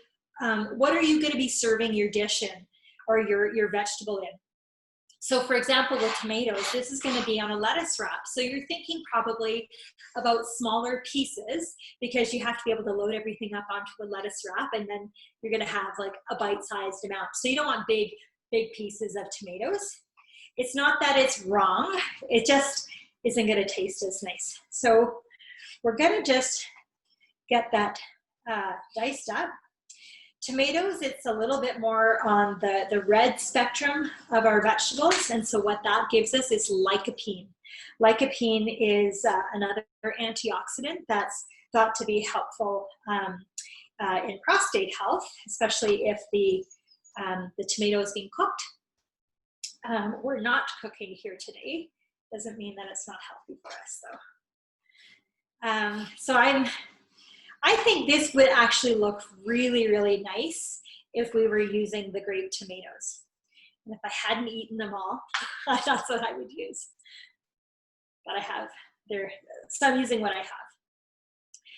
Speaker 1: what are you going to be serving your dish in or your vegetable in. So for example, with tomatoes, this is going to be on a lettuce wrap. So you're thinking probably about smaller pieces because you have to be able to load everything up onto a lettuce wrap and then you're going to have like a bite-sized amount. So you don't want big pieces of tomatoes. It's not that it's wrong, it just isn't going to taste as nice. So we're going to just get that diced up. Tomatoes, it's a little bit more on the red spectrum of our vegetables, and so what that gives us is lycopene. Lycopene is another antioxidant that's thought to be helpful in prostate health, especially if the tomato is being cooked. We're not cooking here today. Doesn't mean that it's not healthy for us though. So I think this would actually look really, really nice if we were using the grape tomatoes. And if I hadn't eaten them all, that's what I would use. But I have, so I'm using what I have.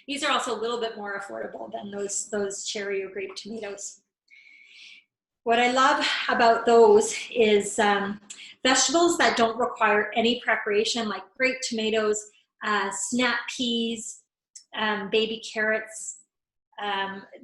Speaker 1: These are also a little bit more affordable than those cherry or grape tomatoes. What I love about those is vegetables that don't require any preparation, like grape tomatoes, snap peas, baby carrots,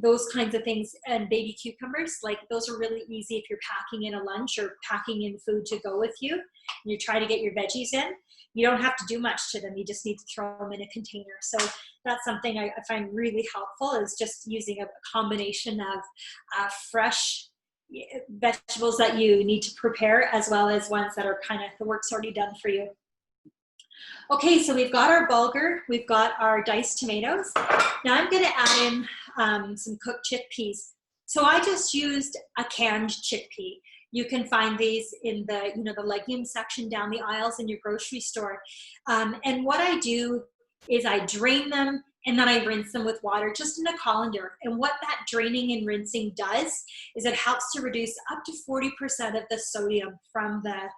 Speaker 1: those kinds of things, and baby cucumbers. Like those are really easy if you're packing in a lunch or packing in food to go with you. And you try to get your veggies in. You don't have to do much to them. You just need to throw them in a container. So that's something I find really helpful, is just using a combination of fresh vegetables that you need to prepare, as well as ones that are kind of, the work's already done for you. Okay, so we've got our bulgur, we've got our diced tomatoes. Now I'm going to add in some cooked chickpeas. So I just used a canned chickpea. You can find these in the, the legume section down the aisles in your grocery store. And what I do is I drain them and then I rinse them with water just in a colander. And what that draining and rinsing does is it helps to reduce up to 40% of the sodium from the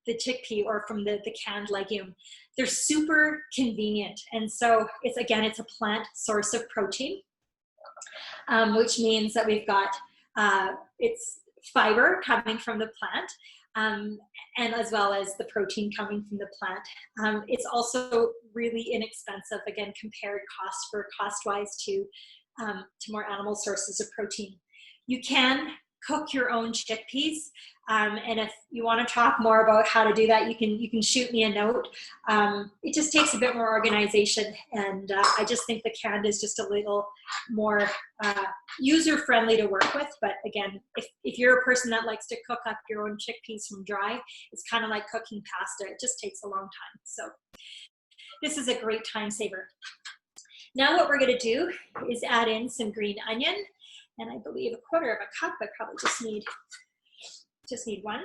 Speaker 1: chickpea or from the canned legume. They're super convenient. And so it's a plant source of protein, which means that we've got, it's fiber coming from the plant, and as well as the protein coming from the plant. It's also really inexpensive, again, compared cost-wise to more animal sources of protein. You can cook your own chickpeas. And if you want to talk more about how to do that, you can shoot me a note. It just takes a bit more organization, and I just think the canned is just a little more user-friendly to work with. But again, if you're a person that likes to cook up your own chickpeas from dry, it's kind of like cooking pasta. It just takes a long time. So this is a great time saver. Now what we're going to do is add in some green onion, and I believe 1/4 of a cup. I probably just need one.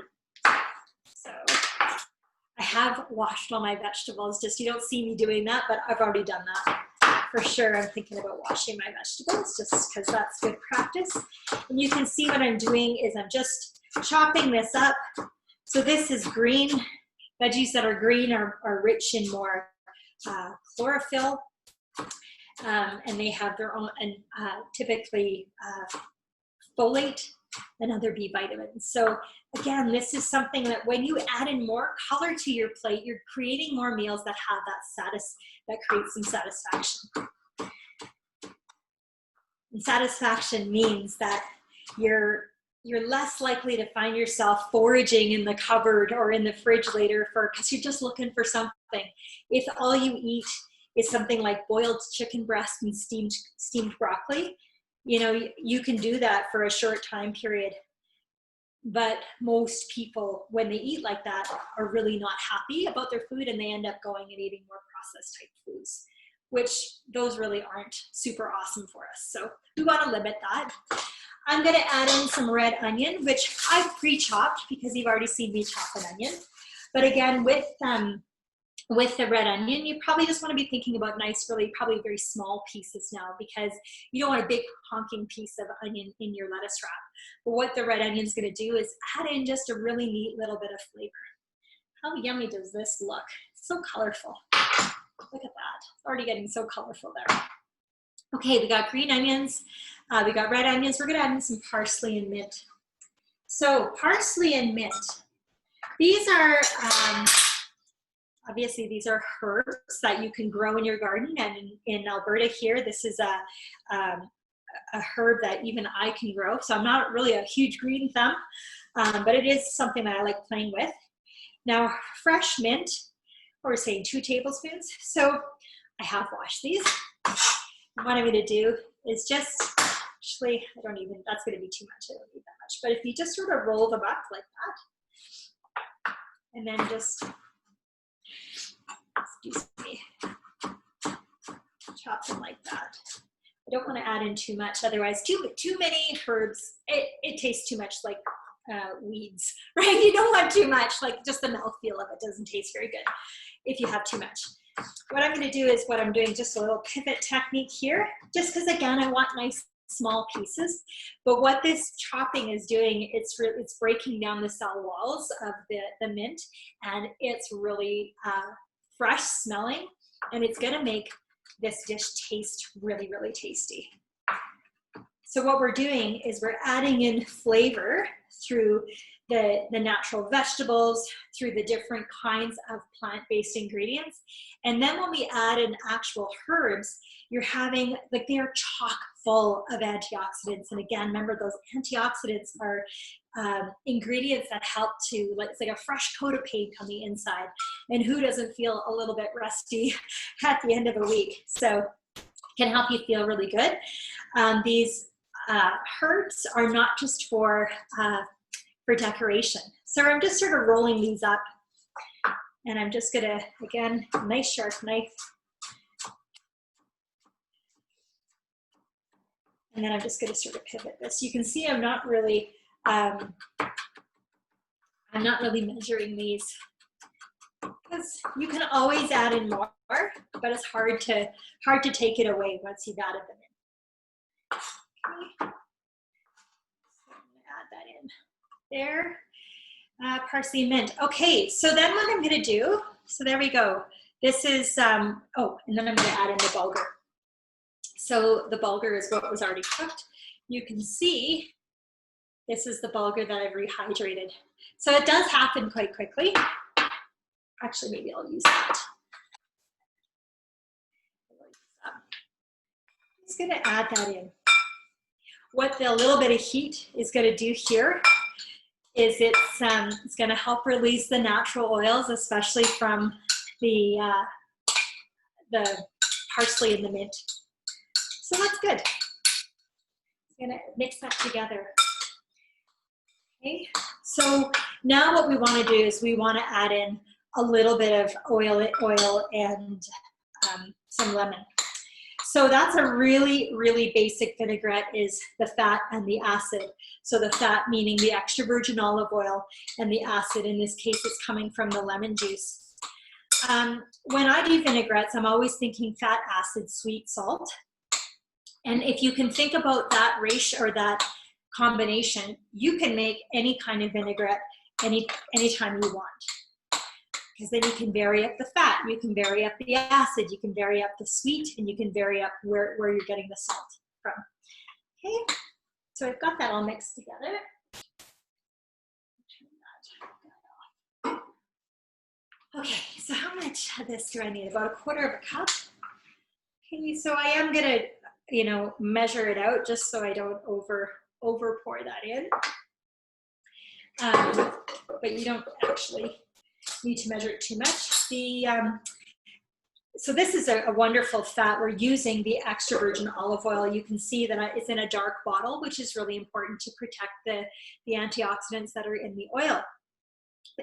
Speaker 1: So I have washed all my vegetables. Just you don't see me doing that, but I've already done that. For sure, I'm thinking about washing my vegetables just because that's good practice. And you can see what I'm doing is I'm just chopping this up. So this is green. Veggies that are green are rich in more chlorophyll, and they have their own, and typically folate and other B vitamins. So again, this is something that when you add in more color to your plate, you're creating more meals that have that creates some satisfaction. And satisfaction means that you're less likely to find yourself foraging in the cupboard or in the fridge later because you're just looking for something. If all you eat is something like boiled chicken breast and steamed broccoli, you know, you can do that for a short time period. But most people, when they eat like that, are really not happy about their food, and they end up going and eating more processed type foods, which those really aren't super awesome for us. So we want to limit that. I'm going to add in some red onion, which I've pre-chopped because you've already seen me chop an onion. But again, with the red onion, you probably just want to be thinking about nice, really probably very small pieces now, because you don't want a big honking piece of onion in your lettuce wrap. But what the red onion is going to do is add in just a really neat little bit of flavor. How yummy does this look? It's so colorful. Look at that. It's already getting so colorful there. Okay, we got green onions. We got red onions. We're going to add in some parsley and mint. So parsley and mint. These are... obviously, these are herbs that you can grow in your garden, and in Alberta here, this is a herb that even I can grow. So I'm not really a huge green thumb, but it is something that I like playing with. Now, fresh mint, we're saying 2 tablespoons. So I have washed these. And what I'm going to do is just, actually, that's going to be too much. I don't need that much. But if you just sort of roll them up like that, and then just... excuse me, chop them like that. I don't want to add in too much, otherwise too many herbs, it tastes too much like weeds, right? You don't want too much, like just the mouthfeel of it doesn't taste very good if you have too much. What I'm going to do is what I'm doing, just a little pivot technique here, just because again, I want nice small pieces. But what this chopping is doing, it's breaking down the cell walls of the mint, and it's really fresh smelling, and it's going to make this dish taste really, really tasty. So what we're doing is we're adding in flavor through the natural vegetables, through the different kinds of plant-based ingredients. And then when we add in actual herbs, you're having, like, they are chock full of antioxidants. And again, remember, those antioxidants are ingredients that help to, like, it's like a fresh coat of paint on the inside. And who doesn't feel a little bit rusty at the end of a week? So it can help you feel really good. These herbs are not just for decoration. So I'm just sort of rolling these up, and I'm just gonna, again, nice sharp knife. And then I'm just gonna sort of pivot this. You can see I'm not really measuring these, because you can always add in more, but it's hard to take it away once you've added them in. Okay. So I'm gonna add that in there. Parsley and mint. Okay, so then what I'm gonna do, so there we go. This is, oh, and then I'm gonna add in the bulgur. So the bulgur is what was already cooked. You can see this is the bulgur that I've rehydrated. So it does happen quite quickly. Actually, maybe I'll use that. I'm just gonna add that in. What the little bit of heat is gonna do here is it's going to help release the natural oils, especially from the parsley and the mint. So that's good. I'm going to mix that together. Okay, so now what we want to do is we want to add in a little bit of oil and some lemon. So that's a really, really basic vinaigrette, is the fat and the acid. So the fat meaning the extra virgin olive oil, and the acid in this case is coming from the lemon juice. When I do vinaigrettes, I'm always thinking fat, acid, sweet, salt. And if you can think about that ratio or that combination, you can make any kind of vinaigrette anytime you want. Because then you can vary up the fat, you can vary up the acid, you can vary up the sweet, and you can vary up where you're getting the salt from. Okay, so I've got that all mixed together. Okay, so how much of this do I need? About 1/4 cup. Okay, so I am gonna, measure it out just so I don't over pour that in. But you don't actually need to measure it too much. So this is a wonderful fat. We're using the extra virgin olive oil. You can see that it's in a dark bottle, which is really important to protect the antioxidants that are in the oil.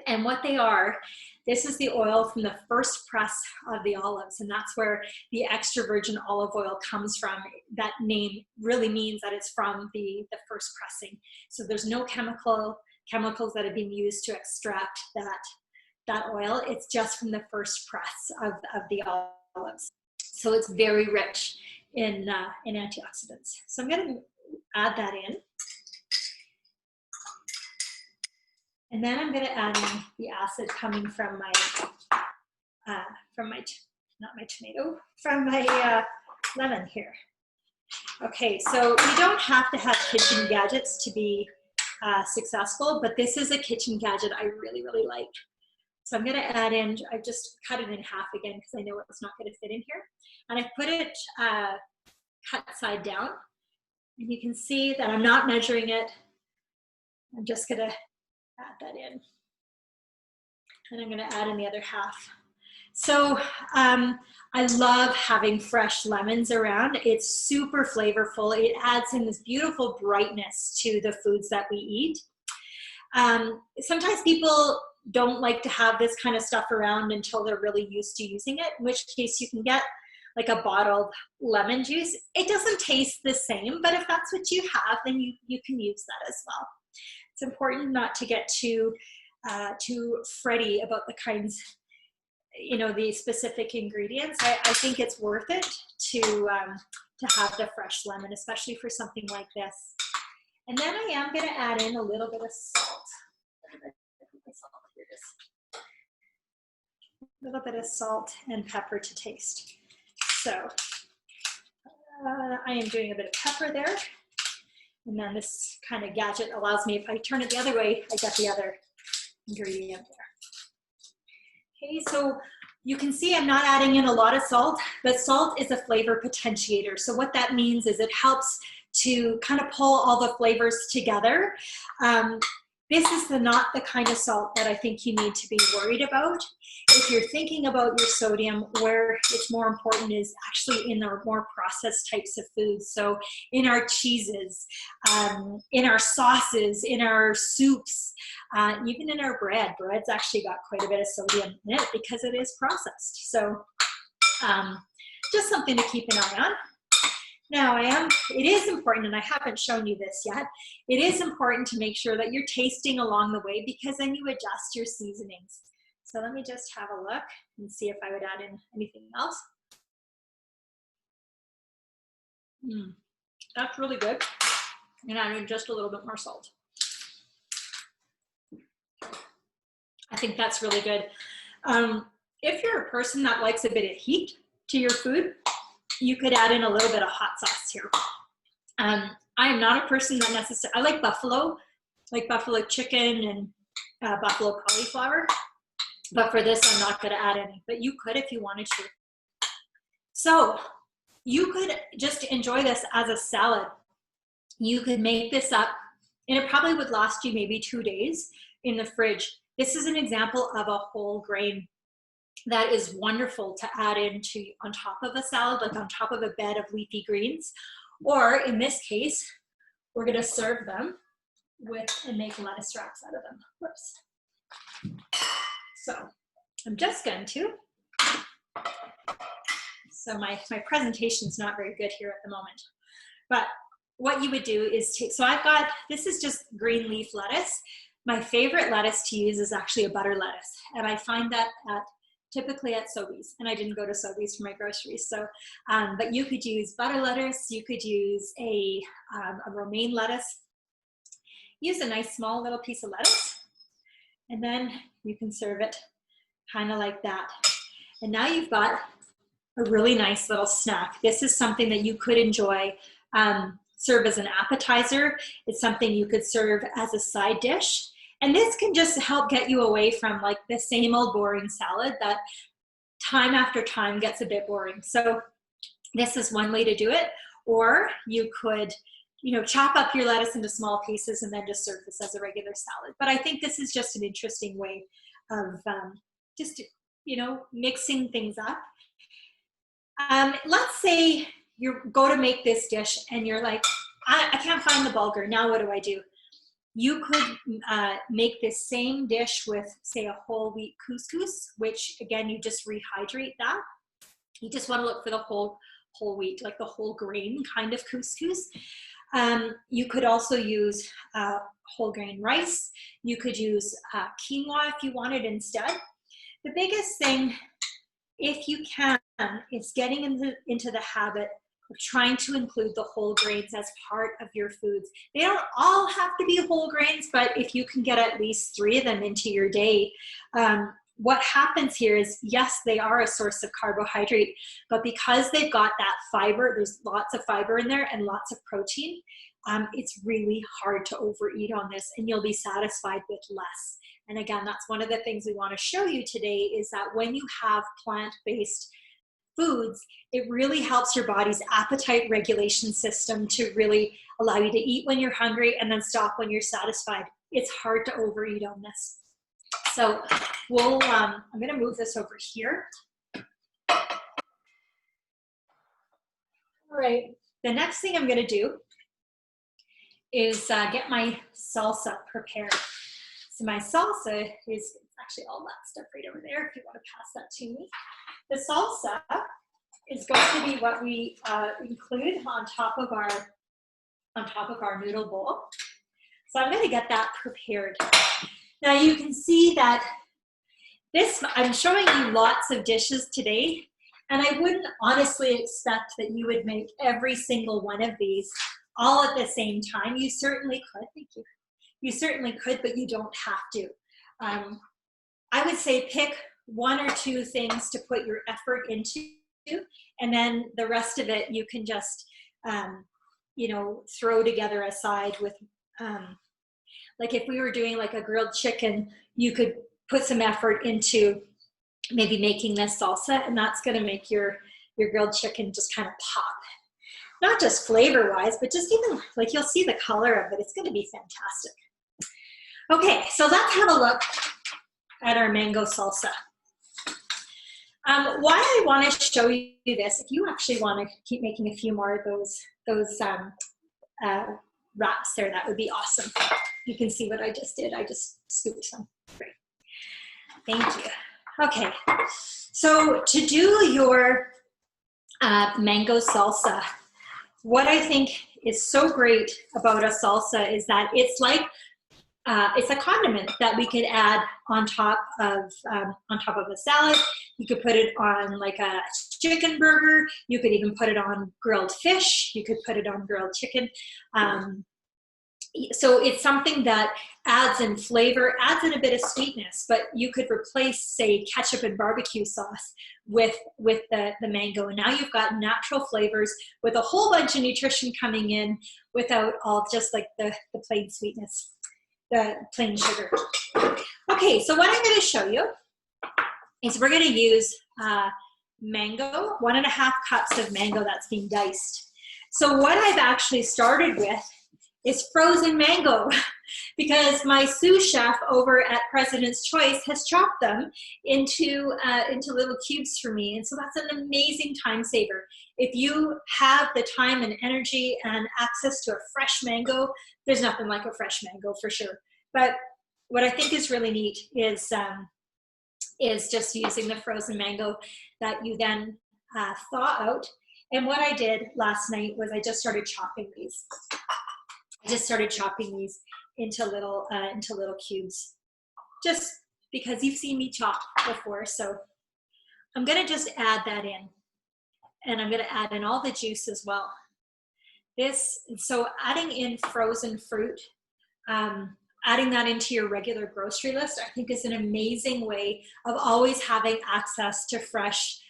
Speaker 1: And what they are, this is the oil from the first press of the olives, and that's where the extra virgin olive oil comes from. That name really means that it's from the first pressing. So there's no chemicals that have been used to extract that oil. It's just from the first press of the olives. So it's very rich in antioxidants. So I'm going to add that in. And then I'm going to add in the acid coming from my lemon here. Okay, so you don't have to have kitchen gadgets to be successful, but this is a kitchen gadget I really, really like. So I'm going to add in, I've just cut it in half again because I know it's not going to fit in here. And I put it cut side down. And you can see that I'm not measuring it. I'm just going to add that in. And I'm going to add in the other half. So I love having fresh lemons around. It's super flavorful. It adds in this beautiful brightness to the foods that we eat. Sometimes people don't like to have this kind of stuff around until they're really used to using it, in which case you can get like a bottled lemon juice. It doesn't taste the same, but if that's what you have, then you can use that as well. It's important not to get too fretty about the kinds, the specific ingredients. I think it's worth it to have the fresh lemon, especially for something like this. And then I am going to add in a little bit of salt. A little bit of salt and pepper to taste. So I am doing a bit of pepper there. And then this kind of gadget allows me, if I turn it the other way, I get the other ingredient there. Okay, so you can see I'm not adding in a lot of salt, but salt is a flavor potentiator. So what that means is it helps to kind of pull all the flavors together. This is not the kind of salt that I think you need to be worried about. If you're thinking about your sodium, where it's more important is actually in our more processed types of foods. So in our cheeses, in our sauces, in our soups, even in our bread. Bread's actually got quite a bit of sodium in it because it is processed. So just something to keep an eye on. Now it is important, and I haven't shown you this yet, it is important to make sure that you're tasting along the way, because then you adjust your seasonings. So let me just have a look and see if I would add in anything else. That's really good. And add in just a little bit more salt. I think that's really good. If you're a person that likes a bit of heat to your food, you could add in a little bit of hot sauce here. I am not a person that necessarily, I like buffalo chicken and buffalo cauliflower, but for this I'm not going to add any, but you could if you wanted to. So you could just enjoy this as a salad. You could make this up and it probably would last you maybe 2 days in the fridge. This is an example of a whole grain that is wonderful to add into on top of a salad, like on top of a bed of leafy greens. Or in this case, we're gonna serve them with and make lettuce wraps out of them. Whoops. So I'm just going to, so my presentation's not very good here at the moment, but what you would do is take, so I've got, this is just green leaf lettuce. My favorite lettuce to use is actually a butter lettuce, and I find that typically at Sobeys, and I didn't go to Sobeys for my groceries. So, but you could use butter lettuce, you could use a romaine lettuce. Use a nice small little piece of lettuce, and then you can serve it kind of like that. And now you've got a really nice little snack. This is something that you could enjoy, serve as an appetizer. It's something you could serve as a side dish. And this can just help get you away from like the same old boring salad that time after time gets a bit boring. So this is one way to do it. Or you could, you know, chop up your lettuce into small pieces and then just serve this as a regular salad. But I think this is just an interesting way of just, you know, mixing things up. Let's say you go to make this dish and you're like, I can't find the bulgur. Now what do I do? You could make this same dish with, say, a whole wheat couscous, which again, you just rehydrate that. You just want to look for the whole wheat, like the whole grain kind of couscous. You could also use whole grain rice. You could use quinoa if you wanted instead. The biggest thing, if you can, is getting into the habit of trying to include the whole grains as part of your foods. They don't all have to be whole grains, but if you can get at least 3 of them into your day, what happens here is, yes, they are a source of carbohydrate, but because they've got that fiber, there's lots of fiber in there and lots of protein, it's really hard to overeat on this, and you'll be satisfied with less. And again, that's one of the things we want to show you today, is that when you have plant-based foods, it really helps your body's appetite regulation system to really allow you to eat when you're hungry and then stop when you're satisfied. It's hard to overeat on this. So we'll, I'm going to move this over here. All right, the next thing I'm going to do is get my salsa prepared. So my salsa is actually all that stuff right over there if you want to pass that to me. The salsa is going to be what we include on top of our noodle bowl. So I'm going to get that prepared. Now you can see that this, I'm showing you lots of dishes today, and I wouldn't honestly expect that you would make every single one of these all at the same time. You certainly could, thank you. You certainly could, but you don't have to. I would say pick 1 or 2 things to put your effort into, and then the rest of it you can just, you know, throw together aside with, like if we were doing like a grilled chicken, you could put some effort into maybe making this salsa, and that's going to make your grilled chicken just kind of pop. Not just flavor-wise, but just even, like, you'll see the color of it. It's going to be fantastic. Okay, so let's have a look at our mango salsa. Why I want to show you this, if you actually want to keep making a few more of those wraps there, that would be awesome. You can see what I just did. I just scooped some. Great. Thank you. Okay, so to do your mango salsa, what I think is so great about a salsa is that it's like, it's a condiment that we could add on top of a salad. You could put it on like a chicken burger. You could even put it on grilled fish. You could put it on grilled chicken. So it's something that adds in flavor, adds in a bit of sweetness, but you could replace, say, ketchup and barbecue sauce with the mango. And now you've got natural flavors with a whole bunch of nutrition coming in without all just like the plain sweetness, the plain sugar. Okay, so what I'm going to show you is we're going to use mango, 1.5 cups of mango that's being diced. So what I've actually started with is frozen mango because my sous chef over at President's Choice has chopped them into little cubes for me. And so that's an amazing time saver. If you have the time and energy and access to a fresh mango, there's nothing like a fresh mango for sure. But what I think is really neat is just using the frozen mango that you then thaw out. And what I did last night was I just started chopping these. I just started chopping these into little cubes, just because you've seen me chop before. So I'm gonna just add that in, and I'm gonna add in all the juice as well. So adding in frozen fruit, adding that into your regular grocery list, I think is an amazing way of always having access to fresh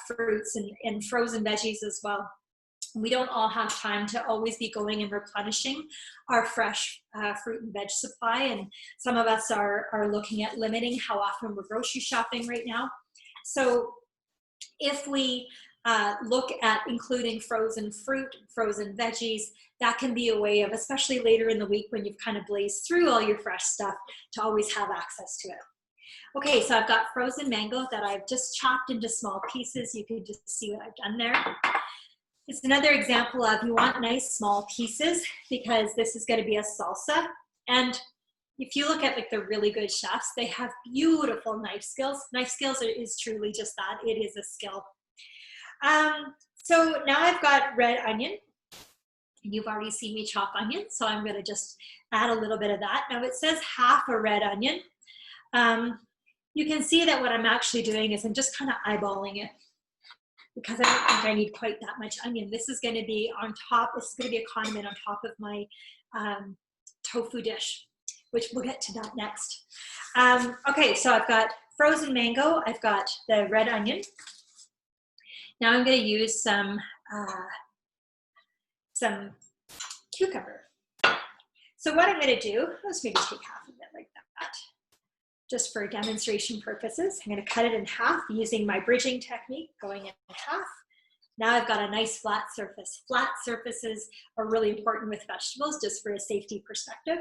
Speaker 1: fruits and frozen veggies as well. We don't all have time to always be going and replenishing our fresh fruit and veg supply. And some of us are looking at limiting how often we're grocery shopping right now. So if we look at including frozen fruit, frozen veggies, that can be a way of, especially later in the week when you've kind of blazed through all your fresh stuff, to always have access to it. Okay, so I've got frozen mango that I've just chopped into small pieces. You can just see what I've done there. It's another example of, you want nice small pieces because this is going to be a salsa. And if you look at like the really good chefs, they have beautiful knife skills. Knife skills is truly just that. It is a skill. So now I've got red onion. You've already seen me chop onion, so I'm going to just add a little bit of that. Now it says half a red onion. You can see that what I'm actually doing is I'm just kind of eyeballing it, because I don't think I need quite that much onion. This is going to be on top. This is going to be a condiment on top of my tofu dish, which we'll get to that next. Okay, so I've got frozen mango. I've got the red onion. Now I'm going to use some cucumber. So what I'm going to do, let's maybe take half of it like that, just for demonstration purposes. I'm going to cut it in half using my bridging technique, going in half. Now I've got a nice flat surface. Flat surfaces are really important with vegetables, just for a safety perspective.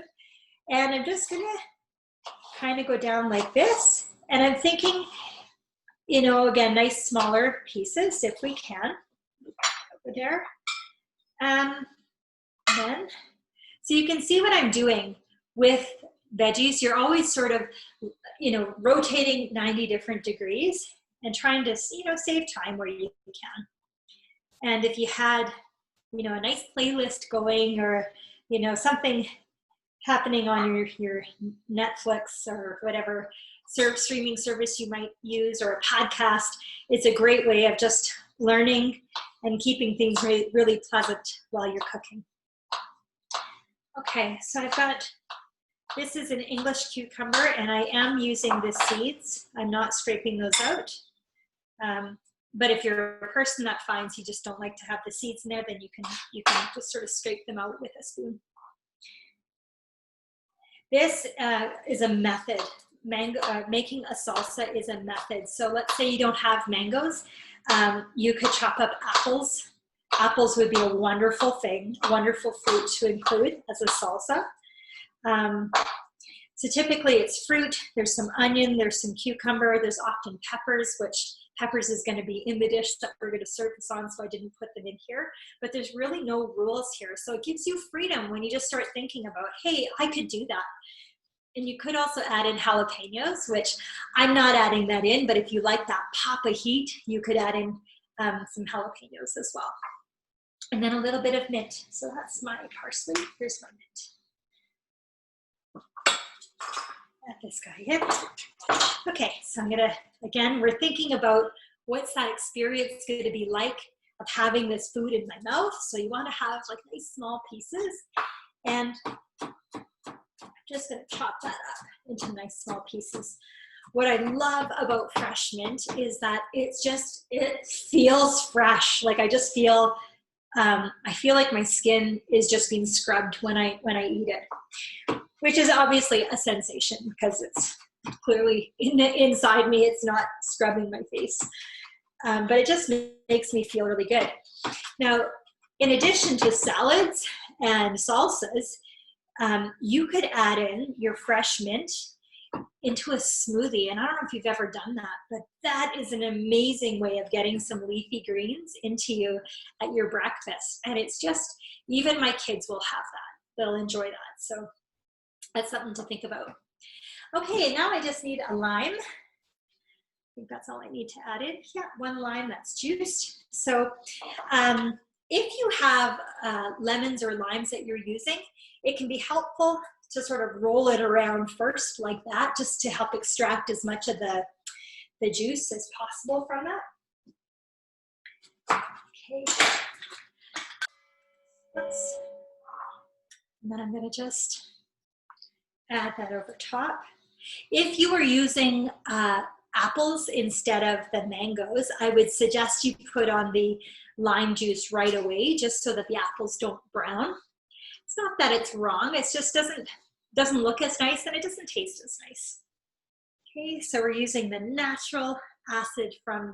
Speaker 1: And I'm just going to kind of go down like this. And I'm thinking, you know, again, nice smaller pieces if we can. Over there. Then, so you can see what I'm doing with veggies. You're always sort of, you know, rotating 90 different degrees and trying to, you know, save time where you can. And if you had, you know, a nice playlist going, or, you know, something happening on your Netflix or whatever streaming service you might use, or a podcast, it's a great way of just learning and keeping things really pleasant while you're cooking. Okay, so I've got, this is an English cucumber, and I am using the seeds. I'm not scraping those out. But if you're a person that finds you just don't like to have the seeds in there, then you can just sort of scrape them out with a spoon. This is a method. Making a salsa is a method. So let's say you don't have mangoes. You could chop up apples. Apples would be a wonderful thing, a wonderful fruit to include as a salsa. So typically it's fruit, there's some onion, there's some cucumber, there's often peppers, which peppers is going to be in the dish that we're going to surface on, so I didn't put them in here. But there's really no rules here. So it gives you freedom when you just start thinking about, hey, I could do that. And you could also add in jalapenos, which I'm not adding that in, but if you like that pop of heat, you could add in some jalapenos as well. And then a little bit of mint. So that's my parsley. Here's my mint. Add this guy in. Okay, so I'm gonna, again, we're thinking about what's that experience gonna be like of having this food in my mouth. So you wanna have like nice small pieces. And I'm just gonna chop that up into nice small pieces. What I love about fresh mint is that it's just, it feels fresh. Like I just feel, I feel like my skin is just being scrubbed when I eat it, which is obviously a sensation because it's clearly inside me. It's not scrubbing my face, but it just makes me feel really good. Now, in addition to salads and salsas, you could add in your fresh mint into a smoothie. And I don't know if you've ever done that, but that is an amazing way of getting some leafy greens into you at your breakfast. And it's just, even my kids will have that. They'll enjoy that. So that's something to think about. Okay, now I just need a lime. I think that's all I need to add in. Yeah, 1 lime that's juiced. So if you have lemons or limes that you're using, it can be helpful to sort of roll it around first like that, just to help extract as much of the juice as possible from it. Okay. And then I'm going to just add that over top. If you are using apples instead of the mangoes, I would suggest you put on the lime juice right away, just so that the apples don't brown. It's not that it's wrong, it just doesn't look as nice and it doesn't taste as nice. Okay, so we're using the natural acid from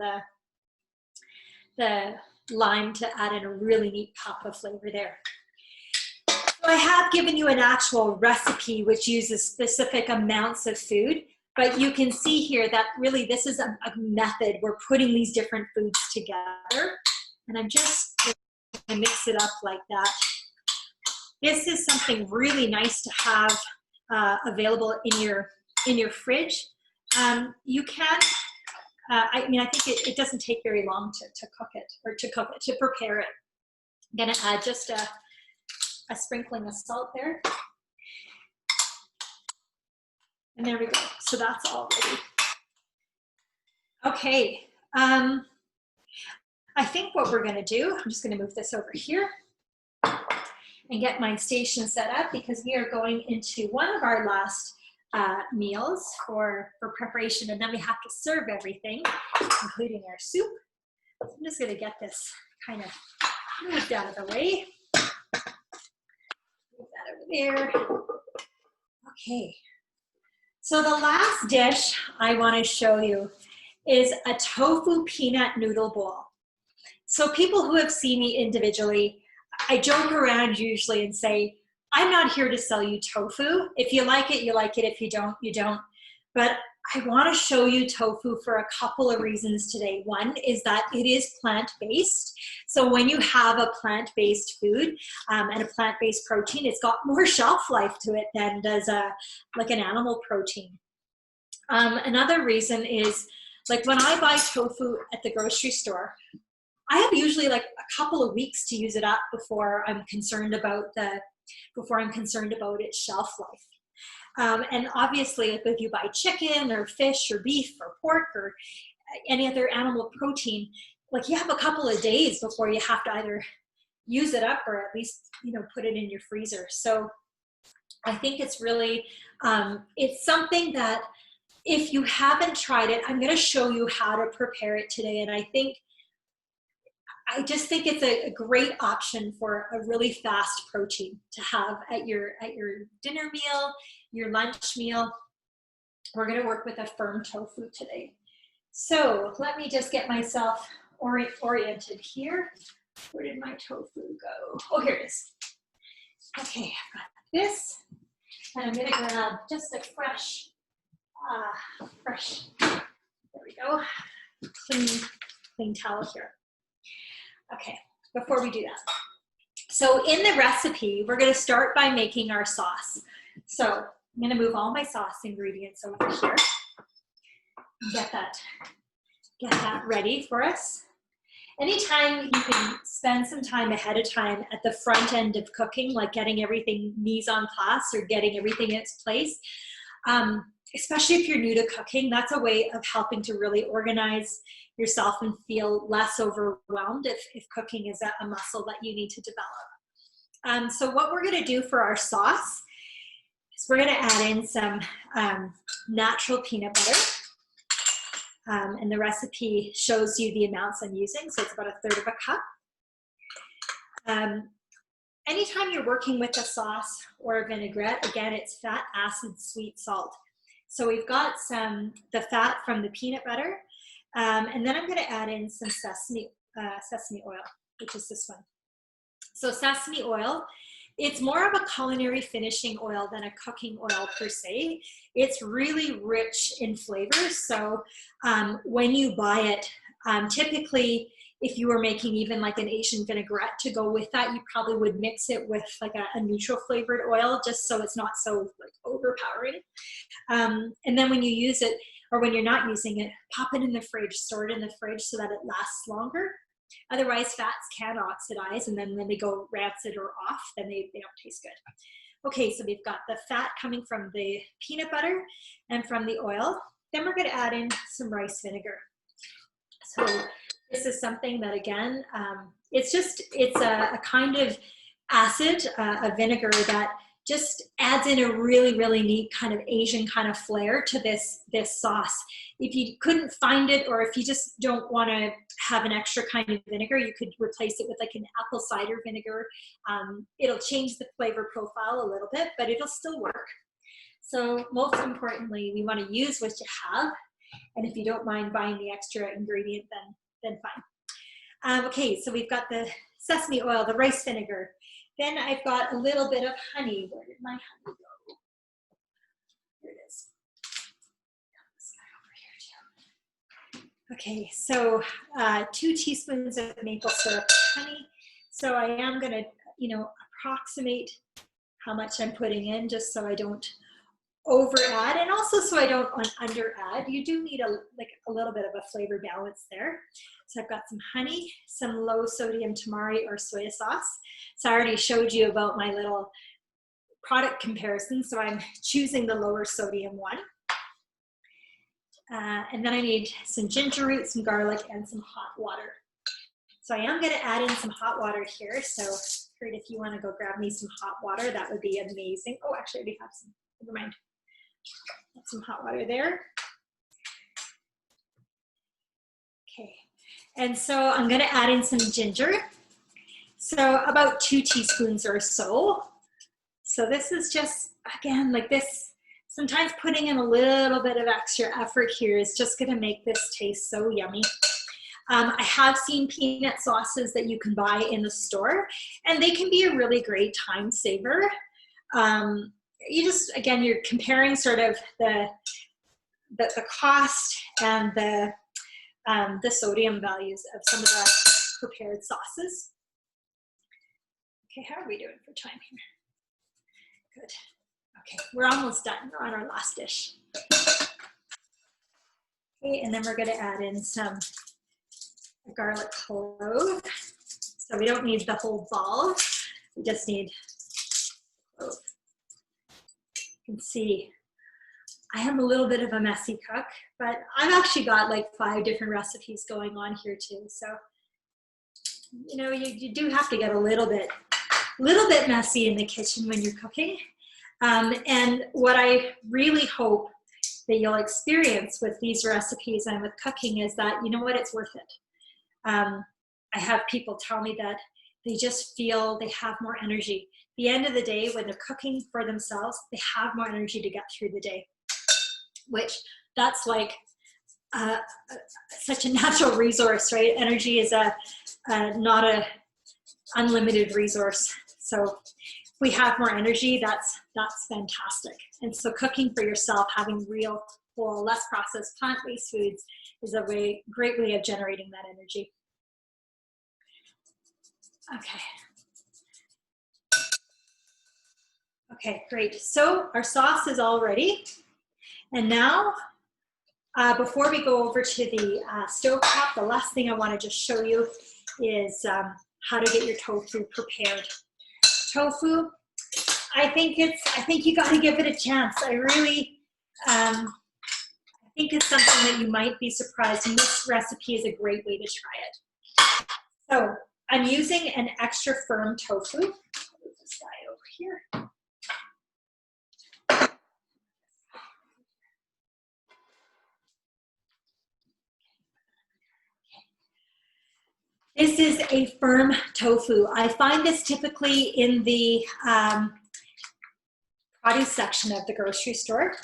Speaker 1: the lime to add in a really neat pop of flavor there. So I have given you an actual recipe which uses specific amounts of food, but you can see here that really this is a method. We're putting these different foods together, and I'm just going to mix it up like that. This is something really nice to have available in your fridge. You can, I think it doesn't take very long to cook it, or to prepare it. I'm gonna add just a sprinkling of salt there. And there we go. So that's all ready. Okay. I think what we're gonna do, I'm just gonna move this over here and get my station set up, because we are going into one of our last meals for preparation, and then we have to serve everything, including our soup. So I'm just gonna get this kind of moved out of the way. Move that over there. Okay. So the last dish I want to show you is a tofu peanut noodle bowl. So people who have seen me individually, I joke around usually and say, I'm not here to sell you tofu. If you like it, you like it. If you don't, you don't. But I want to show you tofu for a couple of reasons today. One is that it is plant-based. So when you have a plant-based food and a plant-based protein, it's got more shelf life to it than does like an animal protein. Another reason is, like, when I buy tofu at the grocery store, I have usually like a couple of weeks to use it up before I'm concerned about its shelf life. And obviously, like, if you buy chicken or fish or beef or pork or any other animal protein, like, you have a couple of days before you have to either use it up or at least, put it in your freezer. So I think it's really, it's something that if you haven't tried it, I'm going to show you how to prepare it today. And I just think it's a great option for a really fast protein to have at your dinner meal, your lunch meal. We're going to work with a firm tofu today. So let me just get myself oriented here. Where did my tofu go? Oh, here it is. Okay, I've got this. And I'm going to grab just a fresh, there we go, clean towel here. Okay, before we do that. So in the recipe, we're going to start by making our sauce. So I'm going to move all my sauce ingredients over here. Get that ready for us. Anytime you can spend some time ahead of time at the front end of cooking, like getting everything mise en place or getting everything in its place, especially if you're new to cooking, that's a way of helping to really organize yourself and feel less overwhelmed if cooking is a muscle that you need to develop. So what we're going to do for our sauce is we're going to add in some natural peanut butter. And the recipe shows you the amounts I'm using, so it's about 1/3 of a cup. Anytime you're working with a sauce or a vinaigrette, again, it's fat, acid, sweet, salt. So we've got the fat from the peanut butter, and then I'm going to add in some sesame oil, which is this one. So sesame oil It's more of a culinary finishing oil than a cooking oil per se. It's really rich in flavors. So when you buy it, typically, if you were making even like an Asian vinaigrette to go with that, you probably would mix it with like a neutral flavored oil, just so it's not so like overpowering. And then when you use it, or when you're not using it, pop it in the fridge, store it in the fridge so that it lasts longer. Otherwise, fats can oxidize, and then when they go rancid or off, then they don't taste good. Okay, so we've got the fat coming from the peanut butter and from the oil. Then we're going to add in some rice vinegar. So this is something that, again, it's a kind of acid, a vinegar that just adds in a really, really neat kind of Asian kind of flair to this sauce. If you couldn't find it, or if you just don't want to have an extra kind of vinegar, you could replace it with like an apple cider vinegar. It'll change the flavor profile a little bit, but it'll still work. So most importantly, we want to use what you have. And if you don't mind buying the extra ingredient, then fine. Okay, so we've got the sesame oil, the rice vinegar. Then I've got a little bit of honey. Where did my honey go? Here it is. This guy over here too. Okay, so 2 teaspoons of maple syrup honey. So I am going to, approximate how much I'm putting in, just so I don't over add, and also so I don't under add. You do need a little bit of a flavor balance there. So I've got some honey, some low sodium tamari or soy sauce. So I already showed you about my little product comparison, so I'm choosing the lower sodium one. And then I need some ginger root, some garlic, and some hot water. So I am going to add in some hot water here. So great, if you want to go grab me some hot water, that would be amazing. Oh, actually, we have some. Never mind. Got some hot water there. Okay, and so I'm going to add in some ginger. So about 2 teaspoons or so. So this is just, again, like this, sometimes putting in a little bit of extra effort here is just going to make this taste so yummy. I have seen peanut sauces that you can buy in the store, and they can be a really great time saver. You just, again, you're comparing sort of the cost and the sodium values of some of the prepared sauces. Okay, how are we doing for time here? Good. Okay, we're almost done. We're on our last dish. Okay, and then we're going to add in some garlic clove. So we don't need the whole ball. We just need clove. You can see I am a little bit of a messy cook, but I've actually got like 5 different recipes going on here too. So, you do have to get a little bit messy in the kitchen when you're cooking. And what I really hope that you'll experience with these recipes and with cooking is that, you know what, it's worth it. I have people tell me that they just feel they have more energy. At the end of the day, when they're cooking for themselves, they have more energy to get through the day, which that's like such a natural resource, right? Energy is not a unlimited resource. So if we have more energy, that's fantastic. And so cooking for yourself, having real, whole, less processed plant-based foods is a great way of generating that energy. Okay. Okay, great. So our sauce is all ready. And now, before we go over to the stove top, the last thing I want to just show you is how to get your tofu prepared. Tofu, I think you got to give it a chance. I really, I think it's something that you might be surprised, and this recipe is a great way to try it. So I'm using an extra firm tofu. I'll move this guy over here. This is a firm tofu. I find this typically in the produce section of the grocery store.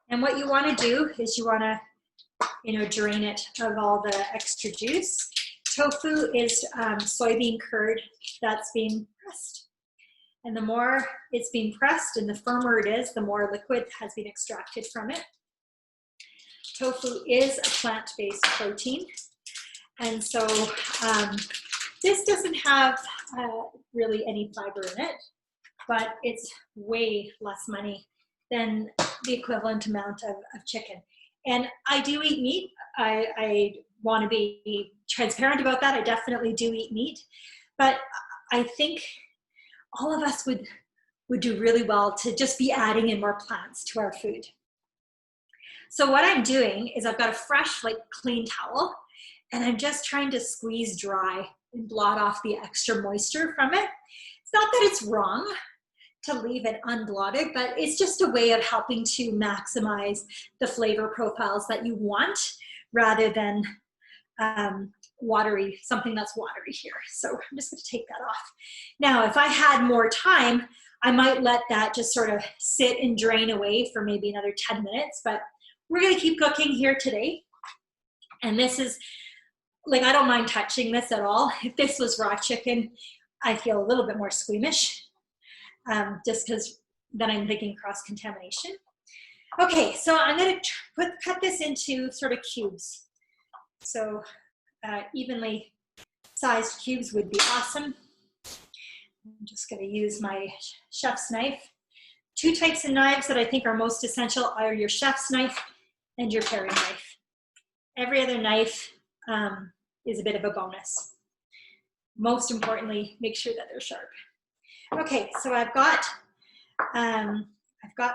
Speaker 1: And what you want to do is you want to, drain it of all the extra juice. Tofu is soybean curd that's being pressed. And the more it's being pressed and the firmer it is, the more liquid has been extracted from it. Tofu is a plant-based protein. And so this doesn't have really any fiber in it, but it's way less money than the equivalent amount of chicken. And I do eat meat. I want to be transparent about that. I definitely do eat meat. But I think all of us would do really well to just be adding in more plants to our food. So what I'm doing is I've got a fresh, like clean towel, and I'm just trying to squeeze dry and blot off the extra moisture from it. It's not that it's wrong to leave it unblotted, but it's just a way of helping to maximize the flavor profiles that you want rather than watery, something that's watery here. So I'm just gonna take that off. Now, if I had more time, I might let that just sort of sit and drain away for maybe another 10 minutes, but we're gonna keep cooking here today. And this is, like, I don't mind touching this at all. If this was raw chicken, I feel a little bit more squeamish, just because then I'm thinking cross-contamination. Okay, so I'm gonna cut this into sort of cubes. So evenly sized cubes would be awesome. I'm just gonna use my chef's knife. Two types of knives that I think are most essential are your chef's knife and your paring knife. Every other knife is a bit of a bonus. Most importantly, make sure that they're sharp. Okay, so I've got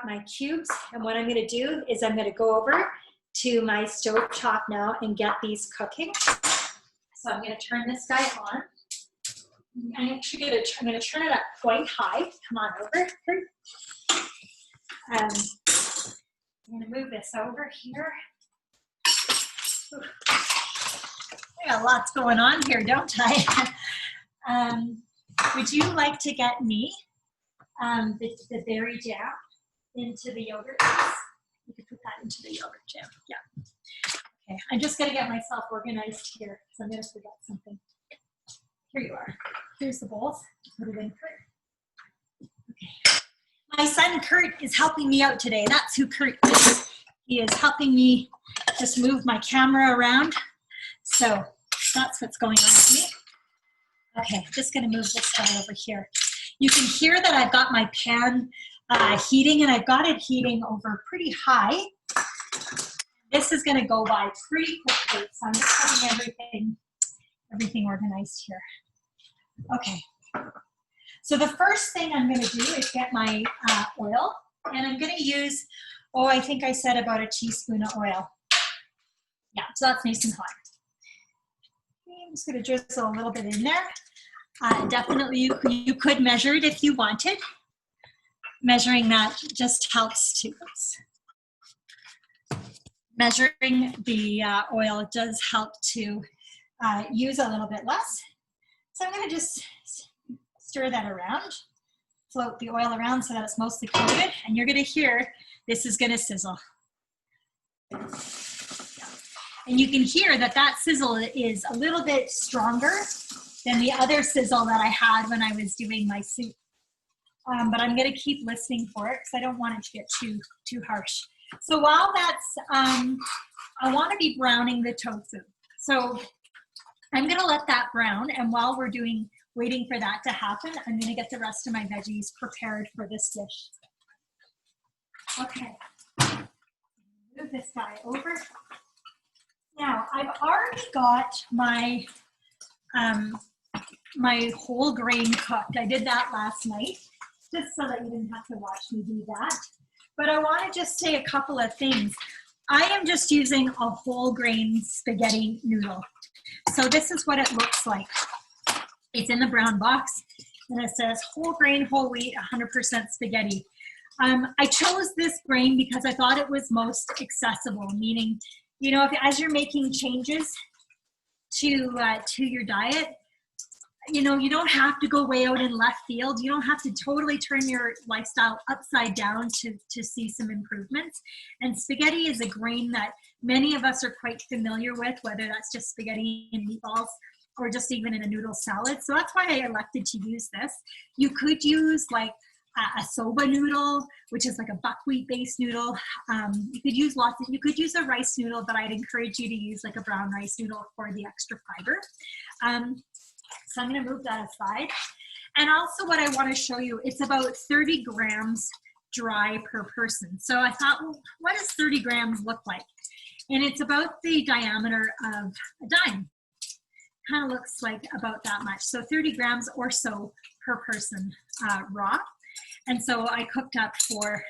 Speaker 1: my cubes, and what I'm gonna do is I'm gonna go over to my stove top now and get these cooking. So I'm gonna turn this guy on. I'm gonna turn it up quite high. Come on over. I'm gonna move this over here. I got lots going on here, don't I? Would you like to get me the berry jam into the yogurt? You could put that into the yogurt jam. Yeah. Okay, I'm just gonna get myself organized here because I'm gonna forget something. Here you are. Here's the bowls. Put it in Kurt. Okay. My son Kurt is helping me out today. That's who Kurt is. He is helping me just move my camera around. So that's what's going on with me. Okay, I'm just gonna move this guy over here. You can hear that I've got my pan heating, and I've got it heating over pretty high. This is gonna go by pretty quickly, so I'm just getting everything organized here. Okay, so the first thing I'm gonna do is get my oil, and I'm gonna use, I think I said about a teaspoon of oil. Yeah, so that's nice and hot. I'm just gonna drizzle a little bit in there. Definitely you could measure it if you wanted. Measuring that just helps too. Measuring the oil does help to use a little bit less. So I'm gonna just stir that around, float the oil around so that it's mostly coated, and you're gonna hear this is gonna sizzle. And you can hear that that sizzle is a little bit stronger than the other sizzle that I had when I was doing my soup. But I'm gonna keep listening for it because I don't want it to get too harsh. So while that's, I wanna be browning the tofu. So I'm gonna let that brown, and while we're waiting for that to happen, I'm gonna get the rest of my veggies prepared for this dish. Okay, move this guy over. Now, I've already got my my whole grain cooked. I did that last night, just so that you didn't have to watch me do that. But I want to just say a couple of things. I am just using a whole grain spaghetti noodle. So this is what it looks like. It's in the brown box, and it says whole grain, whole wheat, 100% spaghetti. I chose this grain because I thought it was most accessible, meaning, you know, as you're making changes to your diet, you know, you don't have to go way out in left field. You don't have to totally turn your lifestyle upside down to see some improvements. And spaghetti is a grain that many of us are quite familiar with, whether that's just spaghetti and meatballs or just even in a noodle salad. So that's why I elected to use this. You could use like a soba noodle, which is like a buckwheat-based noodle. You could use a rice noodle, but I'd encourage you to use like a brown rice noodle for the extra fiber. So I'm gonna move that aside. And also what I wanna show you, it's about 30 grams dry per person. So I thought, well, what does 30 grams look like? And it's about the diameter of a dime. Kind of looks like about that much. So 30 grams or so per person raw. And so I cooked up for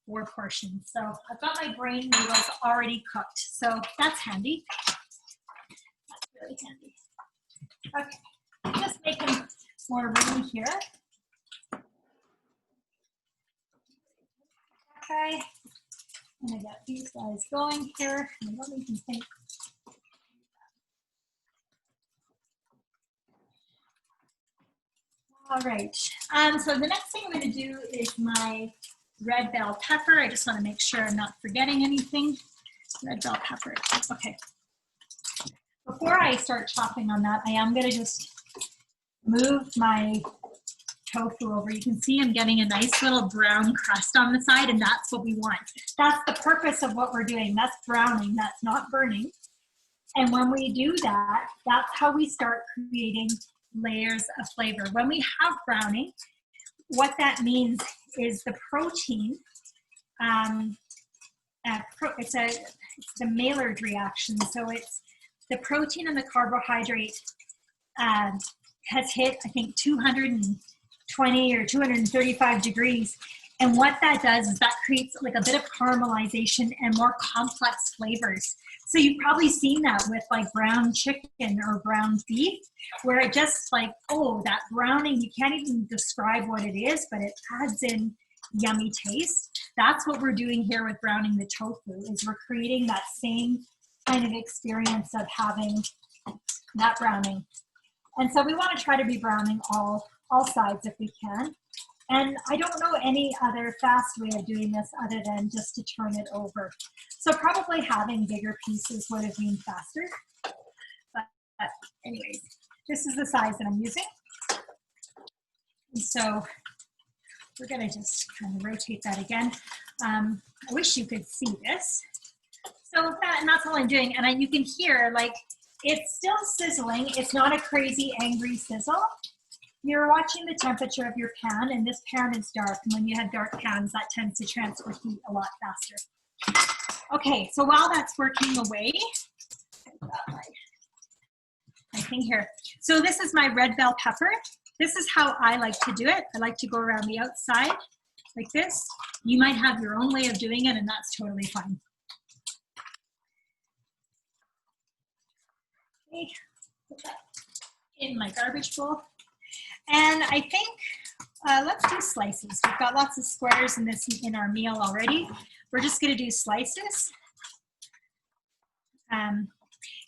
Speaker 1: 4 portions. So I've got my brain noodles already cooked. So that's handy. That's really handy. Okay, just making more room here. Okay, I'm gonna get these guys going here. I don't even think. All right, so the next thing I'm gonna do is my red bell pepper. I just wanna make sure I'm not forgetting anything. Red bell pepper, okay. Before I start chopping on that, I am gonna just move my tofu over. You can see I'm getting a nice little brown crust on the side, and that's what we want. That's the purpose of what we're doing. That's browning, that's not burning. And when we do that, that's how we start creating layers of flavor. When we have browning, what that means is the protein, it's a Maillard reaction. So it's the protein and the carbohydrate has hit, I think, 220 or 235 degrees. And what that does is that creates like a bit of caramelization and more complex flavors. So you've probably seen that with like brown chicken or brown beef, where it just like, oh, that browning, you can't even describe what it is, but it adds in yummy taste. That's what we're doing here with browning the tofu, is we're creating that same kind of experience of having that browning. And so we want to try to be browning all sides if we can. And I don't know any other fast way of doing this other than just to turn it over. So probably having bigger pieces would have been faster. But anyways, this is the size that I'm using. And so we're gonna just kind of rotate that again. I wish you could see this. So and that's all I'm doing. And you can hear like, it's still sizzling. It's not a crazy angry sizzle. You're watching the temperature of your pan, and this pan is dark. And when you have dark pans, that tends to transfer heat a lot faster. Okay, so while that's working away, I've got my thing here. So this is my red bell pepper. This is how I like to do it. I like to go around the outside like this. You might have your own way of doing it, and that's totally fine. Okay, put that in my garbage bowl. And I think, let's do slices. We've got lots of squares in our meal already. We're just gonna do slices. I'm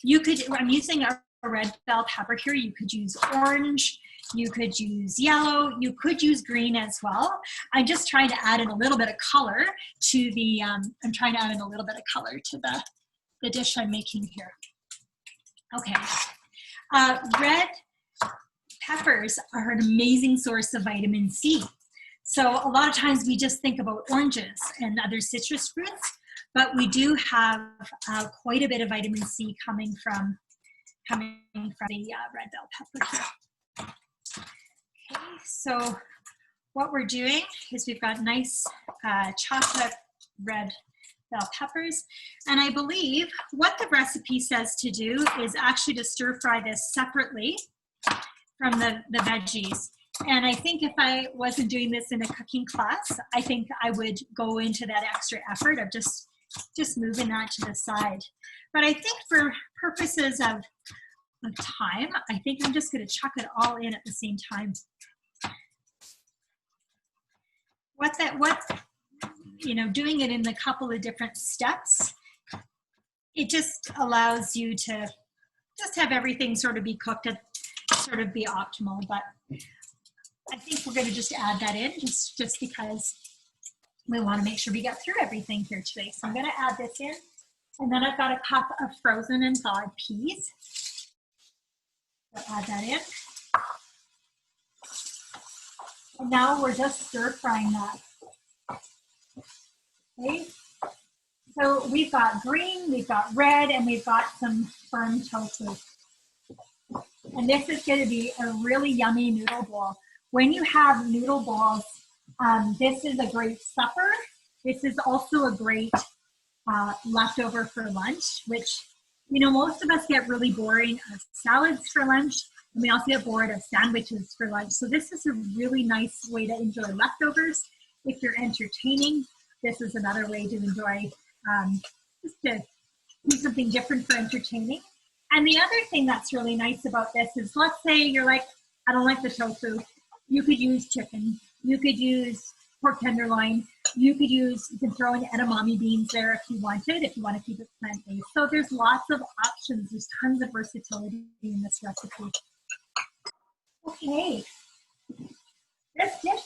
Speaker 1: using a red bell pepper here. You could use orange, you could use yellow, you could use green as well. I'm just trying to add in a little bit of color to the, the dish I'm making here. Okay, red peppers are an amazing source of vitamin C. So a lot of times we just think about oranges and other citrus fruits, but we do have quite a bit of vitamin C coming from the red bell pepper here. Okay, so what we're doing is we've got nice chopped up red bell peppers. And I believe what the recipe says to do is actually to stir fry this separately from the veggies. And I think if I wasn't doing this in a cooking class, I think I would go into that extra effort of just moving that to the side. But I think for purposes of time, I think I'm just gonna chuck it all in at the same time. Doing it in a couple of different steps, it just allows you to just have everything sort of be cooked at sort of be optimal. But I think we're going to just add that in just because we want to make sure we get through everything here today. So I'm going to add this in, and then I've got a cup of frozen and thawed peas. Add that in. And now we're just stir frying that. Okay. So we've got green, we've got red, and we've got some firm tofu. And this is going to be a really yummy noodle bowl. When you have noodle bowls, this is a great supper. This is also a great leftover for lunch, which, you know, most of us get really boring of salads for lunch, and we also get bored of sandwiches for lunch. So this is a really nice way to enjoy leftovers. If you're entertaining, this is another way to enjoy, just to do something different for entertaining. And the other thing that's really nice about this is, let's say you're like, I don't like the tofu. You could use chicken. You could use pork tenderloin. You can throw in edamame beans there if you wanted, if you want to keep it plant-based. So there's lots of options. There's tons of versatility in this recipe. Okay. This dish,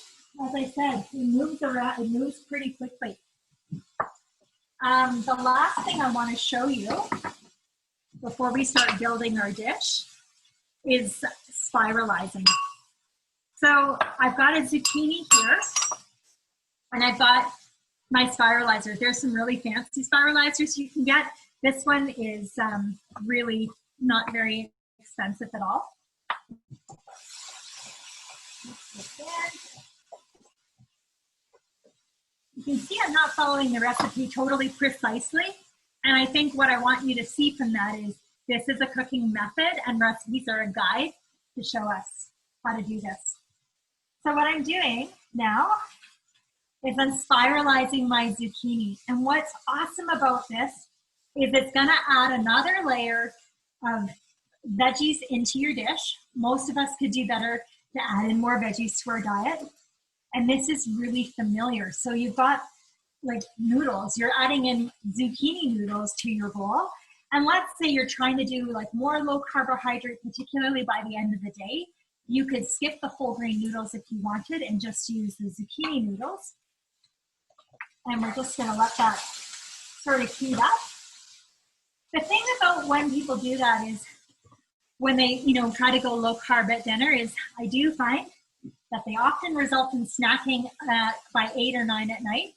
Speaker 1: as I said, it moves around, it moves pretty quickly. The last thing I want to show you before we start building our dish is spiralizing. So I've got a zucchini here, and I've got my spiralizer. There's some really fancy spiralizers you can get. This one is really not very expensive at all. You can see I'm not following the recipe totally precisely. And I think what I want you to see from that is this is a cooking method, and recipes are a guide to show us how to do this. So what I'm doing now is I'm spiralizing my zucchini. And what's awesome about this is it's gonna add another layer of veggies into your dish. Most of us could do better to add in more veggies to our diet. And this is really familiar. So you've got like noodles, you're adding in zucchini noodles to your bowl. And let's say you're trying to do like more low carbohydrate, particularly by the end of the day. You could skip the whole grain noodles if you wanted and just use the zucchini noodles. And we're just gonna let that sort of heat up. The thing about when people do that is when they, try to go low carb at dinner is I do find that they often result in snacking by 8 or 9 at night.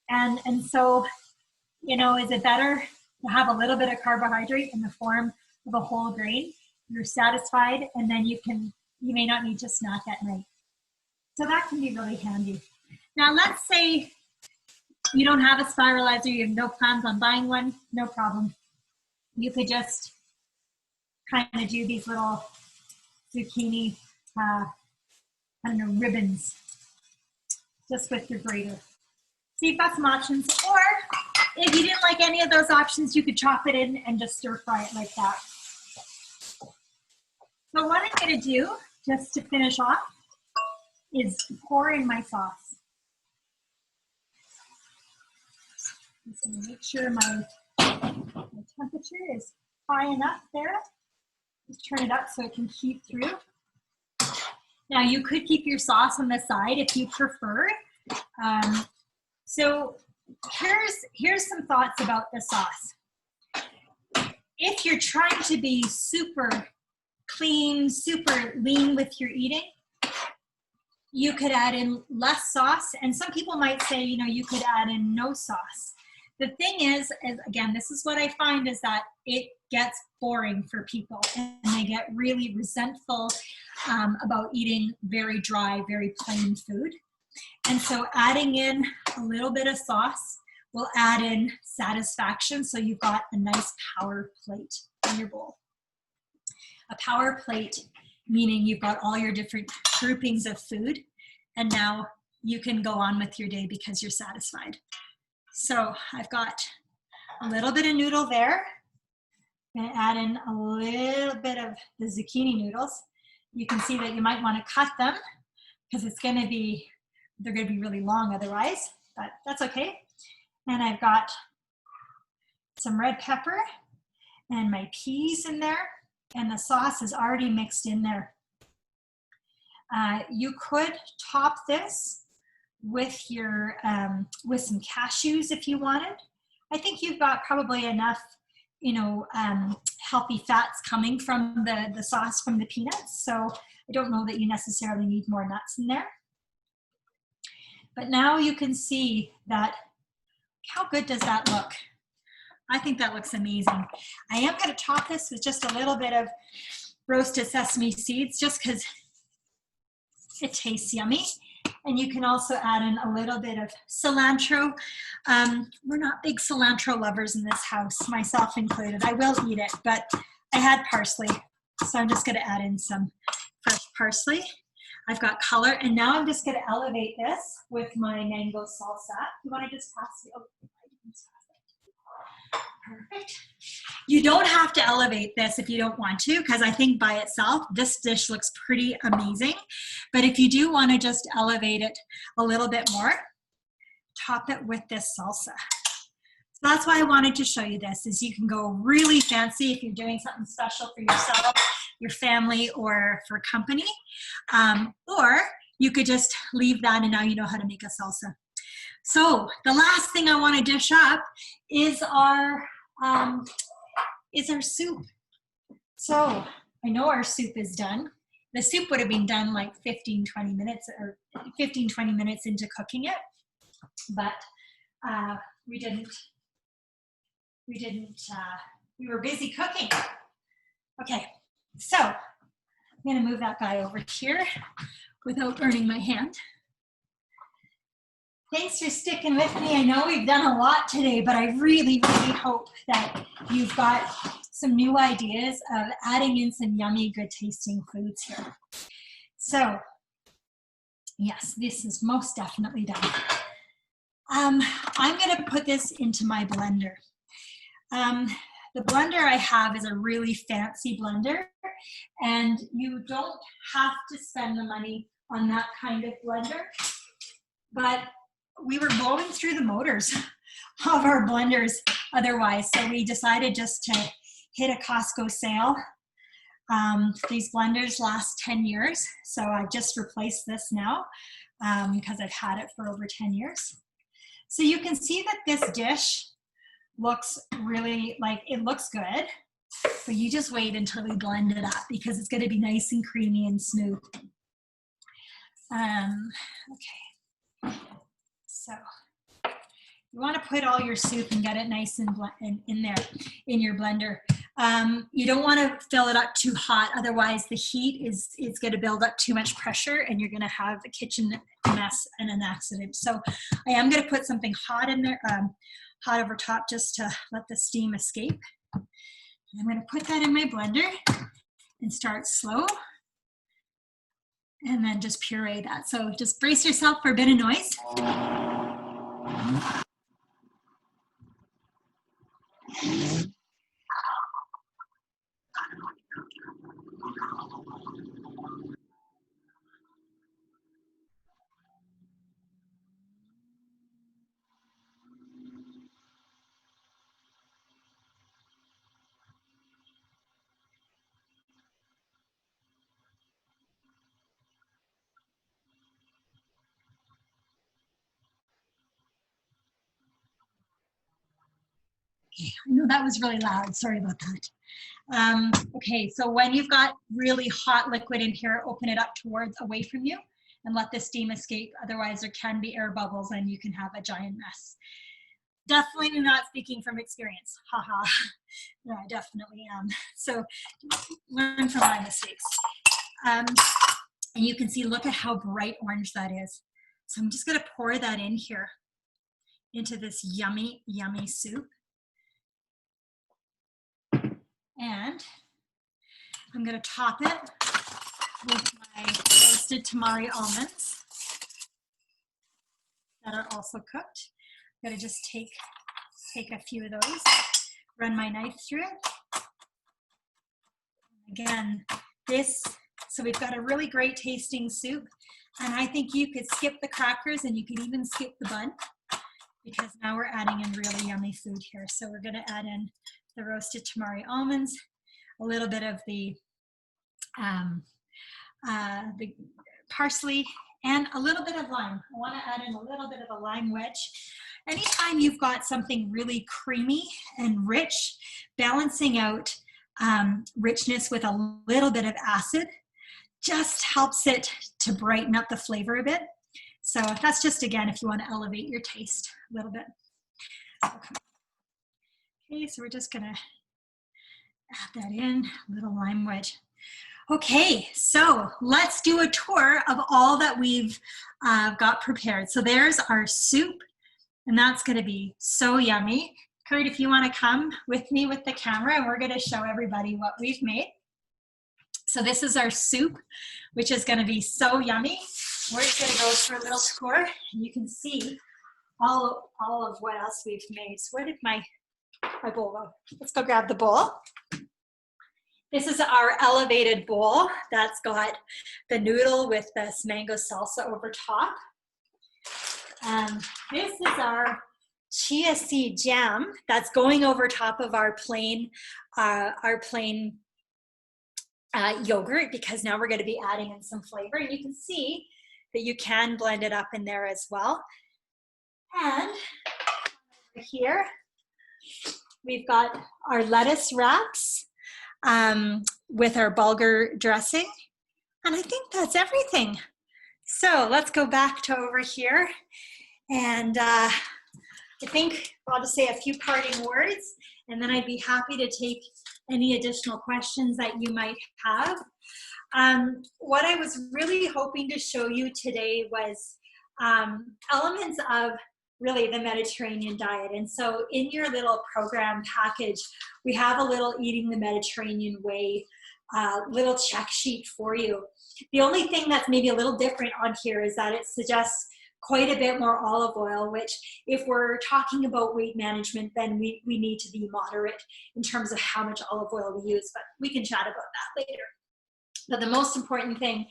Speaker 1: And so, is it better to have a little bit of carbohydrate in the form of a whole grain? You're satisfied, and then you may not need to snack at night. So that can be really handy. Now, let's say you don't have a spiralizer, you have no plans on buying one, no problem. You could just kind of do these little zucchini, ribbons just with your grater. So you've got some options, or if you didn't like any of those options, you could chop it in and just stir fry it like that. So what I'm gonna do, just to finish off, is pour in my sauce. Just gonna make sure my temperature is high enough there. Just turn it up so it can heat through. Now you could keep your sauce on the side if you prefer. So here's some thoughts about the sauce. If you're trying to be super clean, super lean with your eating, you could add in less sauce. And some people might say, you could add in no sauce. The thing is again, this is what I find is that it gets boring for people and they get really resentful about eating very dry, very plain food. And so adding in a little bit of sauce will add in satisfaction. So you've got a nice power plate in your bowl. A power plate meaning you've got all your different groupings of food, and now you can go on with your day because you're satisfied. So I've got a little bit of noodle there. I'm gonna add in a little bit of the zucchini noodles. You can see that you might want to cut them because they're gonna be really long otherwise, but that's okay. And I've got some red pepper and my peas in there, and the sauce is already mixed in there. You could top this with your with some cashews if you wanted. I think you've got probably enough healthy fats coming from the sauce from the peanuts. So I don't know that you necessarily need more nuts in there. But now you can see that, how good does that look? I think that looks amazing. I am going to top this with just a little bit of roasted sesame seeds, just because it tastes yummy. And you can also add in a little bit of cilantro. We're not big cilantro lovers in this house, myself included. I will eat it, but I had parsley, so I'm just going to add in some fresh parsley. I've got color, and now I'm just going to elevate this with my mango salsa. You want to just pass it? Oh, I didn't pass it. Perfect. You don't have to elevate this if you don't want to, because I think by itself, this dish looks pretty amazing. But if you do want to just elevate it a little bit more, top it with this salsa. So that's why I wanted to show you this, is you can go really fancy if you're doing something special for yourself, your family, or for company. Or you could just leave that and now you know how to make a salsa. So the last thing I want to dish up is our soup. So I know our soup is done. The soup would have been done like 15, 20 minutes or 15, 20 minutes into cooking it, but we were busy cooking. Okay, so I'm gonna move that guy over here without burning my hand. Thanks for sticking with me. I know we've done a lot today, but I really, really hope that you've got some new ideas of adding in some yummy, good tasting foods here. So, yes, this is most definitely done. I'm gonna put this into my blender. The blender I have is a really fancy blender, and you don't have to spend the money on that kind of blender, but we were blowing through the motors of our blenders otherwise, so we decided just to hit a Costco sale. These blenders last 10 years, so I just replaced this now because I've had it for over 10 years. So you can see that this dish looks really, like, it looks good, but you just wait until we blend it up because it's going to be nice and creamy and smooth. Okay, so you want to put all your soup and get it nice and in there in your blender. You don't want to fill it up too hot, otherwise the heat is going to build up too much pressure and you're going to have a kitchen mess and an accident. So I am going to put something hot in there, hot over top, just to let the steam escape. I'm going to put that in my blender and start slow, and then just puree that. So just brace yourself for a bit of noise. I know that was really loud, sorry about that. Okay, so when you've got really hot liquid in here, open it up towards away from you and let the steam escape. Otherwise there can be air bubbles and you can have a giant mess. Definitely not speaking from experience, haha. No, I definitely am. So learn from my mistakes. And you can see, look at how bright orange that is. So I'm just gonna pour that in here into this yummy, yummy soup. And I'm going to top it with my roasted Tamari almonds that are also cooked. I'm going to just take a few of those, run my knife through it. Again, so we've got a really great tasting soup, and I think you could skip the crackers and you could even skip the bun, because now we're adding in really yummy food here. So we're going to add in the roasted tamari almonds, a little bit of the parsley, and a little bit of lime. I want to add in a little bit of a lime wedge. Anytime you've got something really creamy and rich, balancing out richness with a little bit of acid just helps it to brighten up the flavor a bit. So that's just, again, if you want to elevate your taste a little bit. Okay, so we're just gonna add that in, a little lime wedge. Okay, so let's do a tour of all that we've got prepared. So there's our soup, and that's gonna be so yummy. Kurt, if you wanna come with me with the camera, and we're gonna show everybody what we've made. So this is our soup, which is gonna be so yummy. We're just gonna go for a little tour, and you can see all of what else we've made. So where did my bowl go? Let's go grab the bowl. This is our elevated bowl that's got the noodle with this mango salsa over top. This is our chia seed jam that's going over top of our plain yogurt, because now we're going to be adding in some flavor. And you can see that you can blend it up in there as well. And over here, we've got our lettuce wraps with our bulgur dressing. And I think that's everything. So let's go back to over here. And I think I'll just say a few parting words, and then I'd be happy to take any additional questions that you might have. What I was really hoping to show you today was elements of really the Mediterranean diet. And so in your little program package, we have a little Eating the Mediterranean Way little check sheet for you. The only thing that's maybe a little different on here is that it suggests quite a bit more olive oil, which if we're talking about weight management, then we need to be moderate in terms of how much olive oil we use, but we can chat about that later. But the most important thing,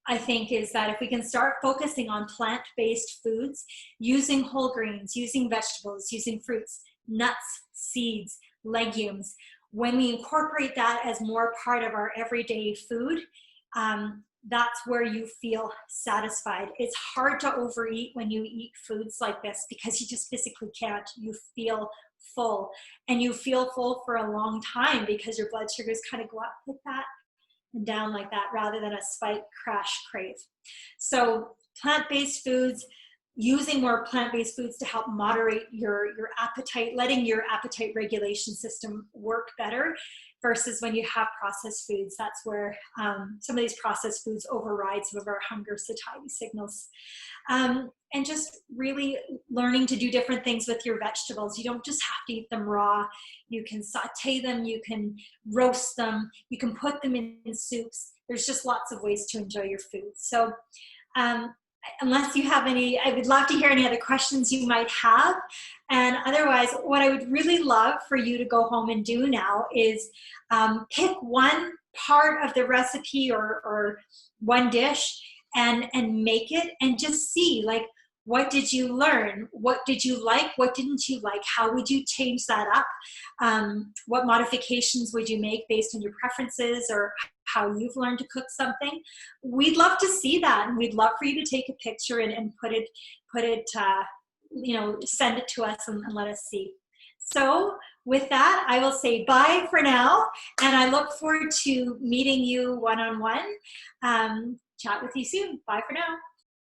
Speaker 1: I think, is that if we can start focusing on plant-based foods, using whole grains, using vegetables, using fruits, nuts, seeds, legumes, when we incorporate that as more part of our everyday food, that's where you feel satisfied. It's hard to overeat when you eat foods like this because you just physically can't. You feel full, and you feel full for a long time because your blood sugars kind of go up like that and down like that, rather than a spike, crash, crave. So plant-based foods, using more plant-based foods to help moderate your appetite, letting your appetite regulation system work better, versus when you have processed foods. That's where some of these processed foods override some of our hunger satiety signals. And just really learning to do different things with your vegetables. You don't just have to eat them raw. You can saute them, you can roast them, you can put them in soups. There's just lots of ways to enjoy your food. So unless you have any, I would love to hear any other questions you might have. And otherwise, what I would really love for you to go home and do now is pick one part of the recipe or one dish and make it, and just see, like, what did you learn? What did you like? What didn't you like? How would you change that up? What modifications would you make based on your preferences or how you've learned to cook something? We'd love to see that, and we'd love for you to take a picture and put it, you know, send it to us and let us see. So with that, I will say bye for now, and I look forward to meeting you one-on-one. Chat with you soon. Bye for now.